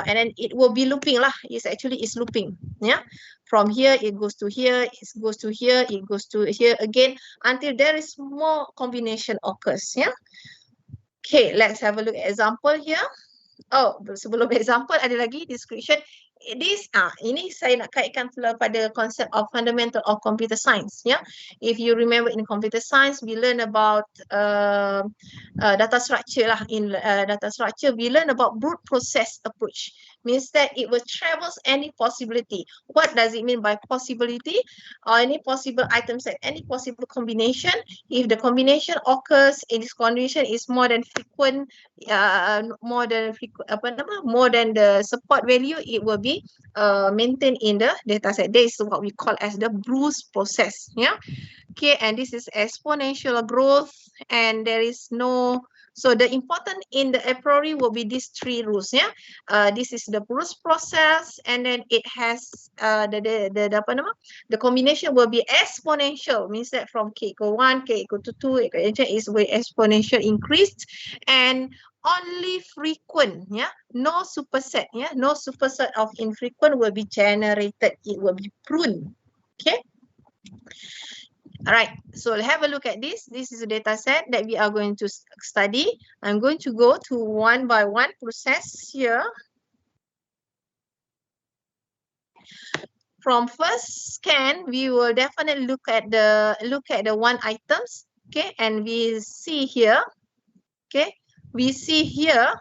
Speaker 1: then it will be looping lah. It's actually looping, yeah. From here it goes to here, it goes to here, it goes to here again until there is more combination occurs, yeah. Okay, let's have a look at example here. Oh, sebelum example ada lagi description. Ini saya nak kaitkan pula pada konsep of fundamental of computer science. Yeah, if you remember in computer science, we learn about data structure lah. In data structure, we learn about brute process approach. Means that it will travels any possibility. What does it mean by possibility? Any possible item set, any possible combination. If the combination occurs in this condition is more than frequent, more than the support value, it will be maintained in the data set. That is what we call as the Bruce process. Yeah. Okay, and this is exponential growth, and there is no. So the important in the a priori will be these 3 rules. Yeah, this is the Bruce process, and then it has the combination will be exponential, means that from k equal 1, k equal to 2, is with exponential increased, and only frequent, yeah, no superset, yeah, no superset of infrequent will be generated. It will be pruned. Okay. All right, so have a look at this. This is a data set that we are going to study. I'm going to go to one by one process here. From first scan, we will definitely look at the one items. Okay, and we see here. Okay, we see here.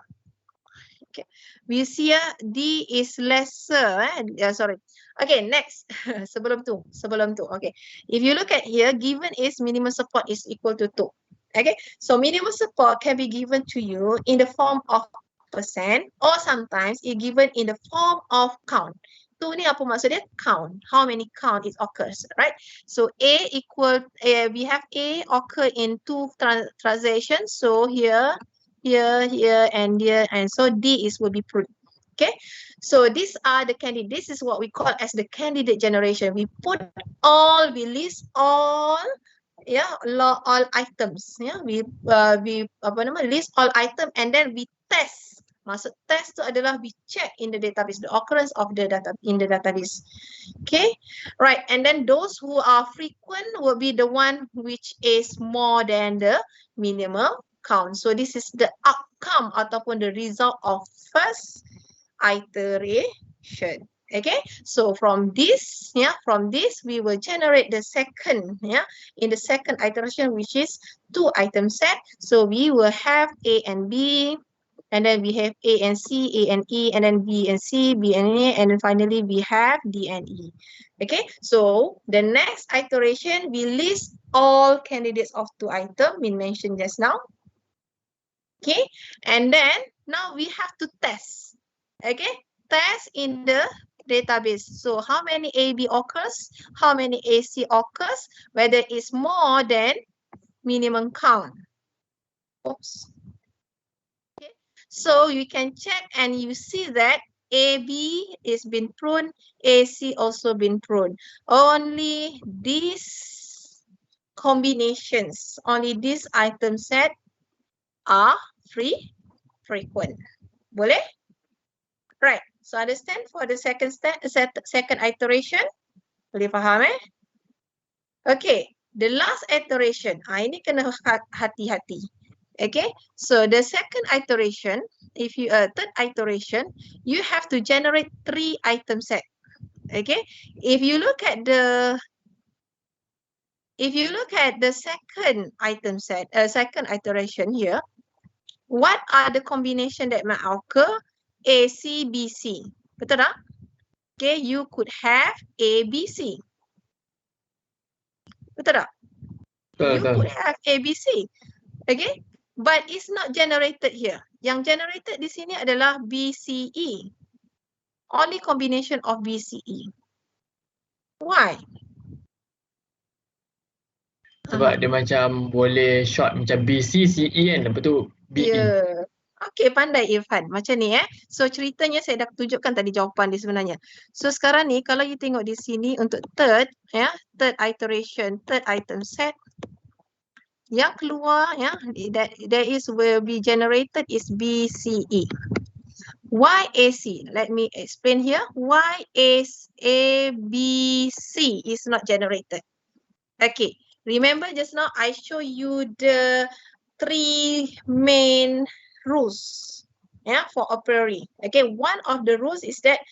Speaker 1: Okay, we see here D is lesser. Sorry. Okay, next. sebelum tu. Okay, if you look at here, given is minimum support is equal to 2. Okay, so minimum support can be given to you in the form of percent, or sometimes it given in the form of count. 2 ni apa maksud dia? Count. How many count it occurs, right? So A equal, we have A occur in 2 transactions. So here, and here, and so D will be pruned. Okay, so these are the candidate. This is what we call as the candidate generation. We list all, yeah, all items. Yeah, we list all items, and then we test Maksud test tu adalah we check in the database, the occurrence of the data in the database. Okay, right. And then those who are frequent will be the one which is more than the minimum count. So this is the outcome ataupun the result of first iteration. Okay, so from this, from this we will generate the second, in the second iteration, which is 2 item set. So we will have A and B, and then we have A and C, A and E, and then B and C, B and A, and then finally we have D and E. Okay, so the next iteration, we list all candidates of 2 items we mentioned just now. Okay, and then now we have to test. Okay, test in the database. So how many AB occurs, how many AC occurs, whether it's more than minimum count. Oops. So you can check and you see that AB is been pruned, AC also been pruned. Only these combinations, only this item set are frequent. Boleh? Right. So understand for the second iteration? Boleh faham Okay. The last iteration. Ini kena hati-hati. Okay, so the second iteration, if you third iteration, you have to generate 3 item set. Okay, if you look at the second item set, second iteration here, what are the combination that might occur? A, C, B, C. Betul tak? Okay, you could have A, B, C. Betul tak? You could have A, B, C. Okay. But it's not generated here. Yang generated di sini adalah BCE. Only combination of BCE. Why?
Speaker 4: Sebab dia macam boleh short macam BC, CE kan. Lepas tu BE.
Speaker 1: Yeah. Okay, pandai Irfan. Macam ni So ceritanya saya dah tunjukkan tadi jawapan dia sebenarnya. So sekarang ni kalau you tengok di sini untuk third iteration, third item set, yang keluar that is will be generated is BCE. Why AC? Let me explain here. Why is ABC is not generated? Okay, remember just now I show you the 3 main rules for a priori. Okay, one of the rules is that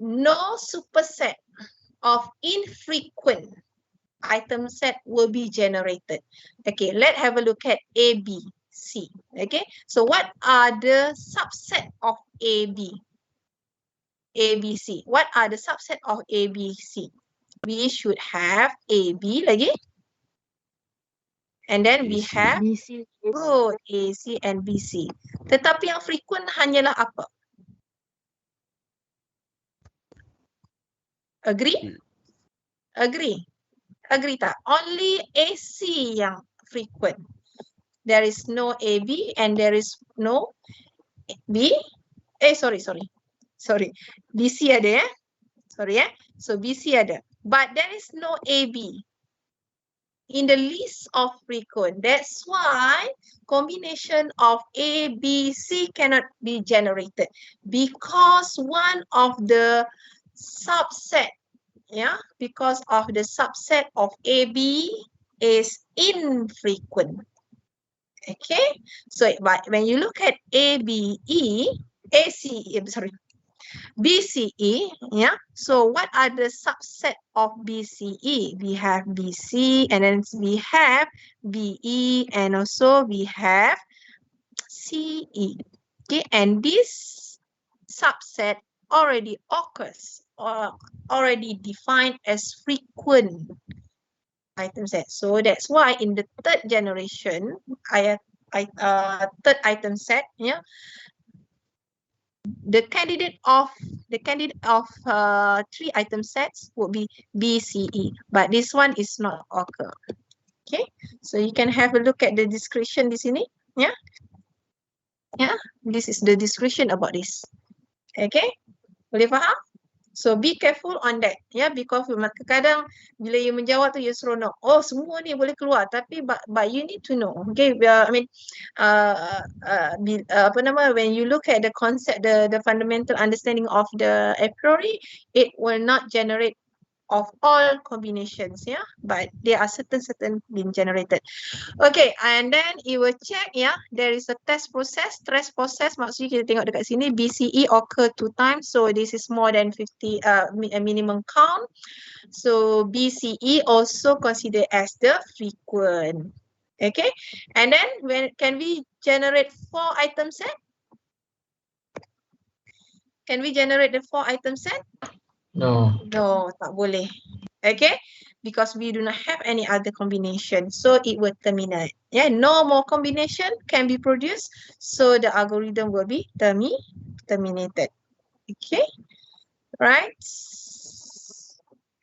Speaker 1: no superset of infrequent item set will be generated. Okay, let's have a look at A, B, C. Okay, so what are the subset of A, B? A, B, C. What are the subset of A, B, C? We should have A, B lagi. And then we have
Speaker 3: BC.
Speaker 1: good A, C and B, C. Tetapi yang frequent hanyalah apa? Agree? Agree. Agree tak? Only AC yang frequent. There is no AB and there is no B. Sorry. BC ada Sorry So BC ada. But there is no AB in the list of frequent. That's why combination of A, B, C cannot be generated because one of the subset because of the subset of AB is infrequent. Okay, so but when you look at BCE, so what are the subset of BCE? We have BC and then we have BE and also we have CE. Okay, and this subset already occurs or already defined as frequent item set. So that's why in the third generation, third item set, the candidate of 3 item sets would be BCE, but this one is not occur. Okay, so you can have a look at the description di sini. This is the description about this. Okay, boleh faham? So be careful on that. Ya, because kadang bila you menjawab tu you seronok. Oh, semua ni boleh keluar, tapi but you need to know. Okay, I mean when you look at the concept, the fundamental understanding of the a priori, it will not generate of all combinations, yeah, but there are certain being generated. Okay, and then it will check, yeah, there is a test process. Test process maksudnya kita tengok dekat sini, BCE occur 2 times, so this is more than 50 minimum count. So BCE also considered as the frequent. Okay, and then when can we generate 4 item set? Can we generate the 4 item set?
Speaker 4: No.
Speaker 1: No, tak boleh. Okay, because we do not have any other combination, so it will terminate. Yeah, no more combination can be produced, so the algorithm will be terminated. Okay, right?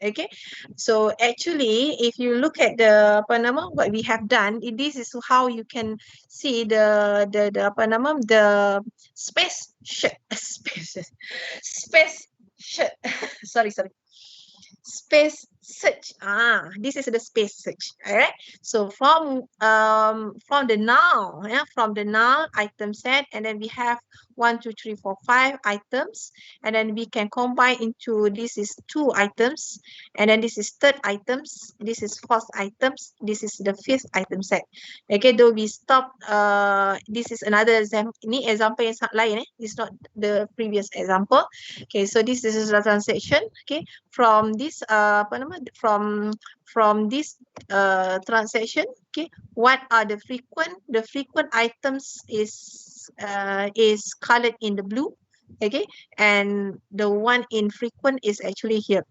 Speaker 1: Okay, so actually, if you look at the what we have done, this is how you can see the space sorry, space search. This is the space search. All right, so from the null, yeah, from the null item set, and then we have 1 2 3 4 5 items, and then we can combine into, this is 2 items, and then this is 3rd items, this is 4th items, this is the 5th item set. Okay, though we stop, this is another example. Ini example yang lain, it's not the previous example. Okay, so this is the transaction. Okay, from this from this transaction, okay, what are the frequent items is colored in the blue. Okay, and the one infrequent is actually here.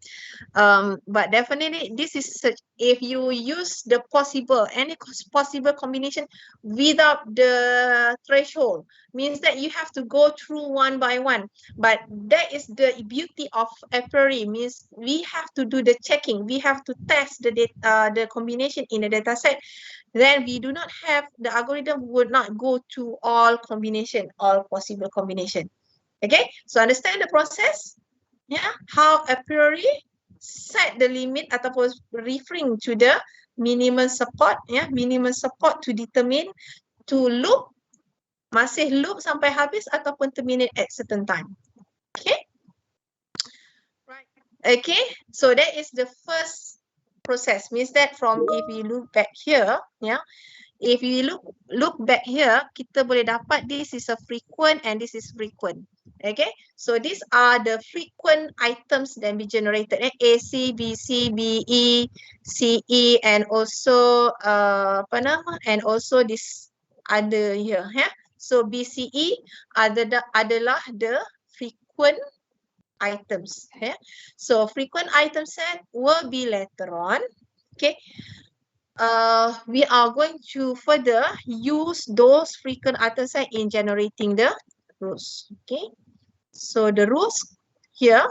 Speaker 1: But definitely this is such, if you use the any possible combination without the threshold, means that you have to go through one by one. But that is the beauty of a priori, means we have to do the checking, we have to test the data, the combination in the data set. Then we do not have, the algorithm would not go to all possible combination. Okay, so understand the process, yeah, how a priori set the limit ataupun referring to the minimum support, yeah, minimum support to determine to loop, masih loop sampai habis ataupun terminate at certain time. Okay, right. Okay, so that is the first process, means that from, if we look back here, yeah, if we look back here, kita boleh dapat this is a frequent and this is frequent. Okay, so these are the frequent items that be generated. A, C, B, C, B, E, C, E, and also and also this other here. Yeah, so B, C, E adalah the frequent items. Yeah, so frequent item set will be later on. Okay. We are going to further use those frequent item set in generating the rules. Okay, so the rules here,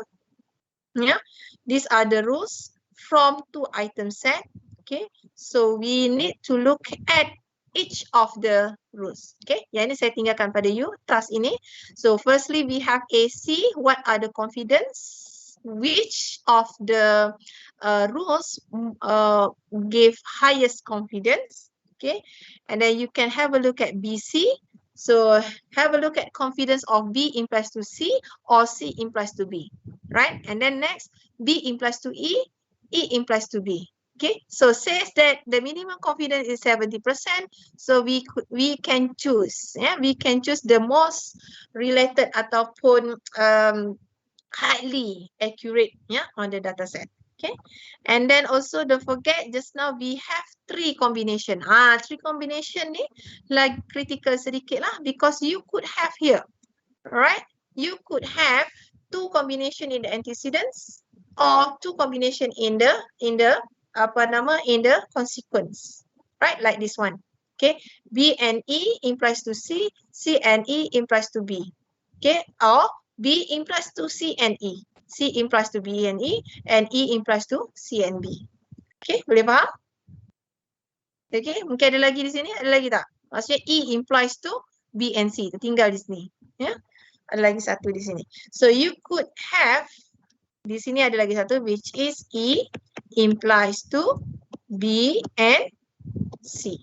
Speaker 1: yeah, these are the rules from 2 item set. Okay, so we need to look at each of the rules. Okay, yang ini saya tinggalkan pada you task ini. So firstly we have AC. What are the confidence? Which of the rules give highest confidence? Okay, and then you can have a look at BC. So have a look at confidence of B implies to C or C implies to B, right? And then next, B implies to E, E implies to B. Okay, so says that the minimum confidence is 70%. So we can choose, yeah, we can choose the most related ataupun highly accurate, yeah, on the data set. Okay, and then also don't forget, just now we have 3 combination. 3 combination ni like critical sedikit lah, because you could have here, right? You could have 2 combination in the antecedents or 2 combination in the consequence, right? Like this one. Okay, B and E implies to C, C and E implies to B. Okay, or B implies to C and E, C implies to B and E implies to C and B. Okay, boleh faham? Okay, mungkin ada lagi di sini, ada lagi tak? Maksudnya E implies to B and C, tinggal di sini. Ya, ada lagi satu di sini. So you could have Di sini ada lagi satu, which is E implies to B and C.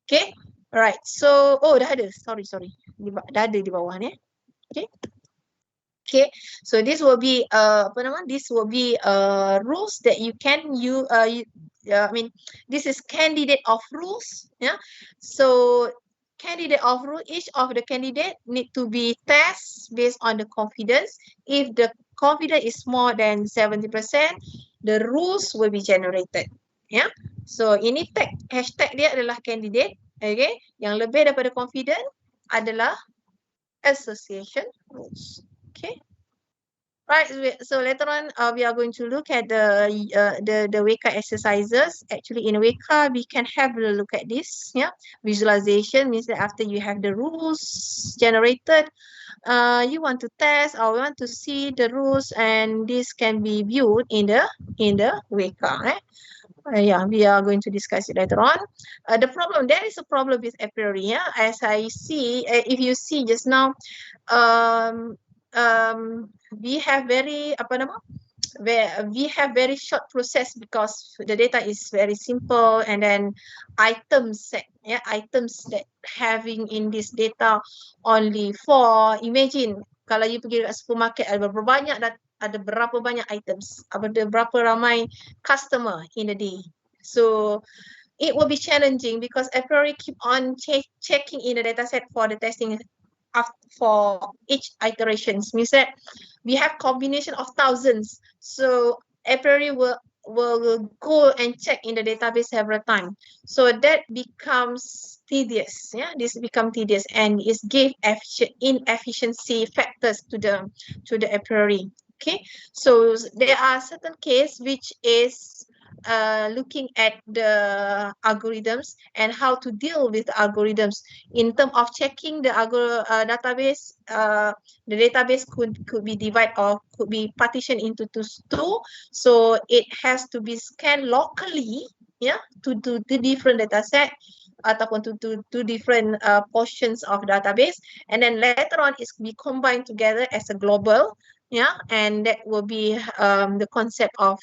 Speaker 1: Okay, alright. So, oh dah ada. Sorry. Dah ada di bawah ni. Okay. Okay, so this will be this will be rules that you can I mean, this is candidate of rules. Yeah, so candidate of rule, each of the candidate need to be tested based on the confidence. If the confidence is more than 70%, the rules will be generated. Yeah, so ini tag hashtag dia adalah candidate. Okay, yang lebih daripada confident adalah association rules. Okay. Right. So later on, we are going to look at the WECA exercises. Actually, in WECA, we can have a look at this. Yeah, visualization means that after you have the rules generated, you want to test or want to see the rules, and this can be viewed in the WECA. Yeah, we are going to discuss it later on. There is a problem with a priori. Yeah, as I see, if you see just now, we have very short process because the data is very simple, and then items that having in this data only for, imagine kalau you pergi dekat supermarket, ada berapa banyak items, ada berapa ramai customer in a day. So it will be challenging because a priori keep on checking in the data set for the testing for each iterations. Means that we have combination of thousands, so a priori will go and check in the database several times, so that becomes tedious. Yeah, this become tedious and is give inefficiency factors to the a priori. Okay, so there are certain cases which is looking at the algorithms and how to deal with the algorithms in terms of checking the database. The database could be divided or could be partitioned into two, so it has to be scanned locally, yeah, to different data set ataupun to different portions of database, and then later on it's be combined together as a global. Yeah, and that will be the concept of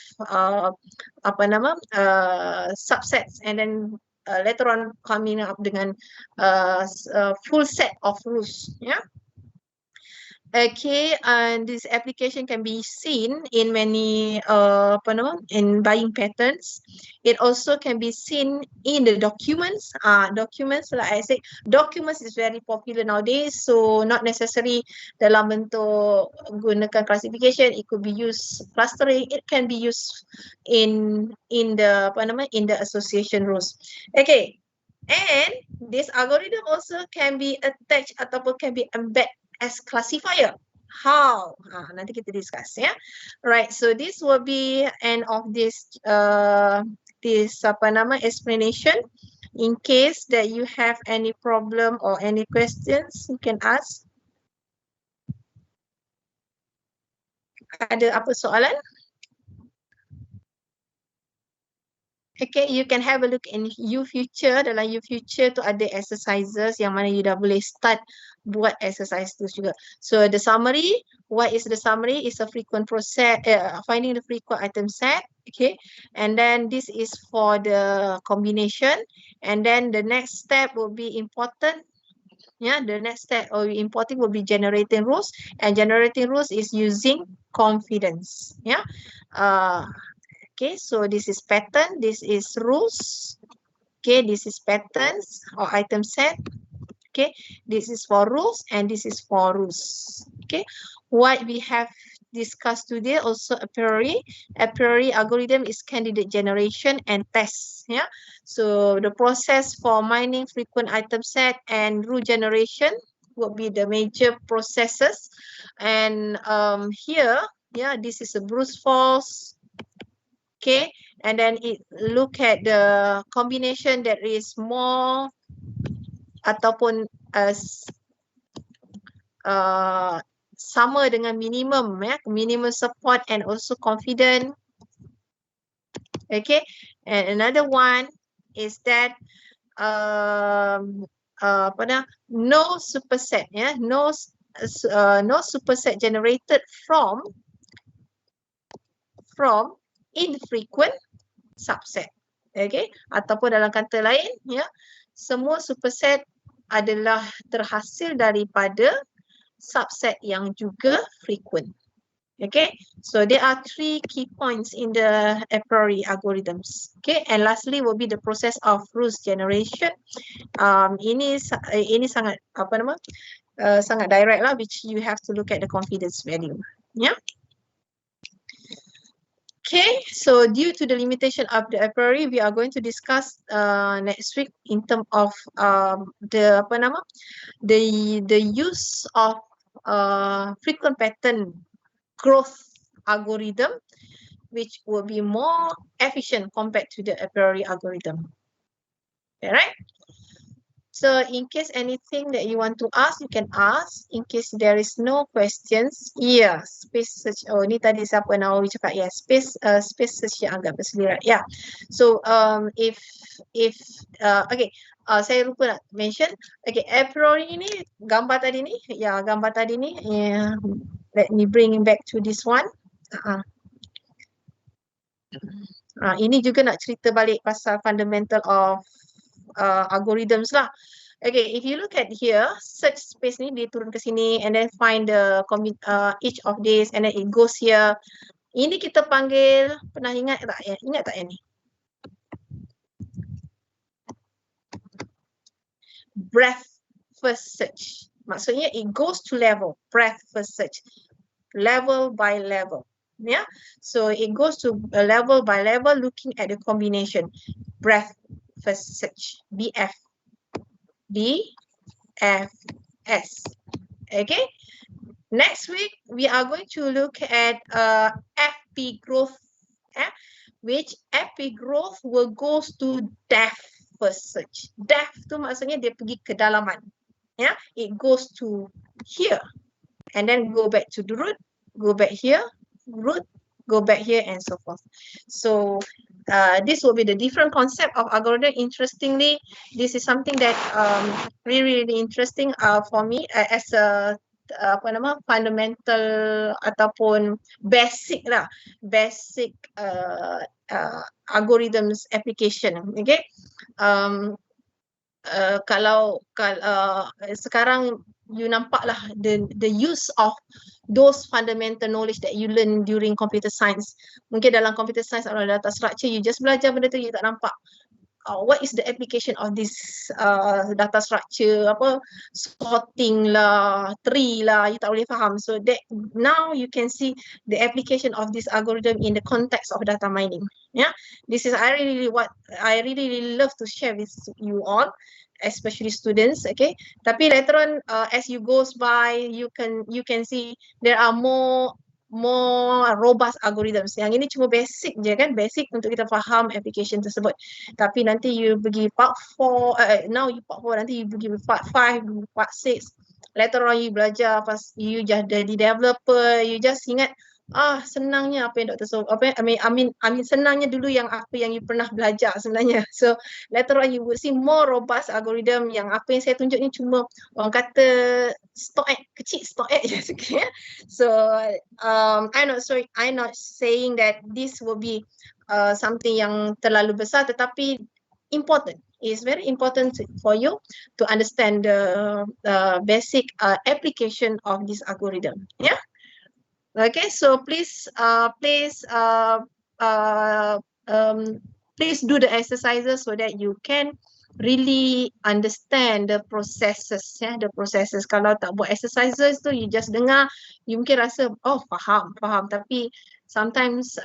Speaker 1: subsets, and then later on coming up dengan full set of rules. Yeah. Okay, and this application can be seen in many in buying patterns. It also can be seen in the documents. Documents, like I said, documents is very popular nowadays. So not necessary dalam bentuk gunakan classification. It could be used clustering. It can be used in the association rules. Okay, and this algorithm also can be attached ataupun can be embedded as classifier. How? Nanti kita discuss, ya. Right. So this will be end of this explanation. In case that you have any problem or any questions, you can ask. Ada apa soalan? Okay, you can have a look in UFuture. Dalam UFuture tu ada exercises yang mana you dah boleh start buat exercise tu juga. So the summary, what is the summary? Is a frequent process, finding the frequent item set. Okay, and then this is for the combination, and then the next step will be important. Yeah, the next step or important will be generating rules, and generating rules is using confidence. Yeah. Okay, so this is pattern, this is rules. Okay, this is patterns or item set. Okay, this is for rules and this is for rules. Okay, what we have discussed today also a priori algorithm is candidate generation and tests. Yeah, so the process for mining frequent item set and rule generation will be the major processes. And here, yeah, this is a brute force. Okay, and then it look at the combination that is more ataupun sama dengan minimum, ya, minimum support and also confident. Okay, and another one is that no superset, yeah, no superset generated from from infrequent subset. Okay, ataupun dalam kata lain, ya, semua superset adalah terhasil daripada subset yang juga frequent. Okay, so there are 3 key points in the a priori algorithms. Okay, and lastly will be the process of rules generation. Ini sangat sangat direct lah, which you have to look at the confidence value. Yeah. Okay, so due to the limitation of the a priori, we are going to discuss next week in terms of the use of frequent pattern growth algorithm, which will be more efficient compared to the a priori algorithm. Alright. So in case anything that you want to ask, you can ask. In case there is no questions, yeah, space search. Oh, ni tadi siapa Nawawi cakap, yeah, space search yang agak berselirat. Yeah. So if okay, saya lupa nak mention. Okay, a priori ini gambar tadi ni, ya, gambar tadi ni. Yeah. Let me bring back to this one. Ini juga nak cerita balik pasal fundamental of algorithms lah. Okay, if you look at here, search space ni dia turun ke sini and then find the each of this and then it goes here. Ini kita panggil, pernah ingat tak ya? Ingat tak yang ni? Breadth first search. Maksudnya it goes to level, breadth first search. Level by level. Yeah, so it goes to a level by level looking at the combination. Breadth first search, BFS. Okay, next week we are going to look at FP growth, which FP growth will goes to depth first search. Depth tu maksudnya dia pergi ke dalaman. Yeah, it goes to here and then go back to the root, go back here, root, go back here, and so forth. So this will be the different concept of algorithm. Interestingly, this is something that really interesting for me as a fundamental ataupun basic lah, basic algorithms application. Okay, kalau sekarang you nampak lah the use of those fundamental knowledge that you learn during computer science. Mungkin dalam computer science atau data structure, you just belajar benda tu, you tak nampak what is the application of this data structure, sorting lah, tree lah, you tak boleh faham. So that now you can see the application of this algorithm in the context of data mining. Yeah, this is I really love to share with you all, especially students. Okay, tapi later on as you goes by, you can see there are more robust algorithms. Yang ini cuma basic je kan, basic untuk kita faham application tersebut. Tapi nanti you pergi part 4, now you part 4, nanti you pergi part 5, part 6. Later on you belajar, pas you jadi developer, you just ingat senangnya apa yang senangnya dulu yang apa yang you pernah belajar sebenarnya. So later on you will see more robust algorithm. Yang apa yang saya tunjuk ni cuma orang kata stock kecil, stock je sikit. So I'm not saying that this will be something yang terlalu besar, tetapi important. It's very important for you to understand the basic application of this algorithm. Yeah. Okay, so please do the exercises so that you can really understand the processes. The processes. Kalau tak buat exercises tu, you just dengar, you mungkin rasa faham, tapi sometimes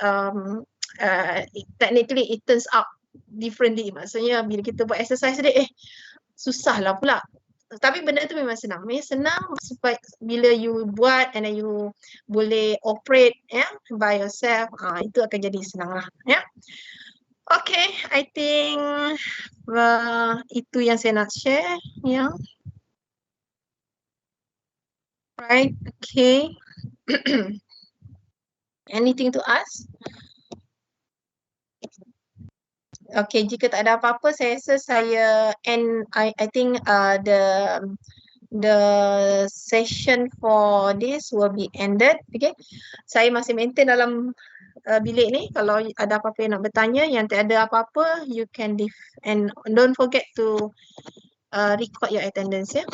Speaker 1: technically it turns out differently. Maksudnya bila kita buat exercise dia, susah lah pula. Tapi benda tu memang senang. Supaya bila you buat and then you boleh operate by yourself, itu akan jadi senang lah. Okay, I think itu yang saya nak share. Right, okay. Anything to ask? Okay, jika tak ada apa-apa, saya rasa saya end. I think the session for this will be ended. Okay, saya masih maintain dalam bilik ni. Kalau ada apa-apa yang nak bertanya, yang tiada apa-apa, you can leave. And don't forget to record your attendance, ya.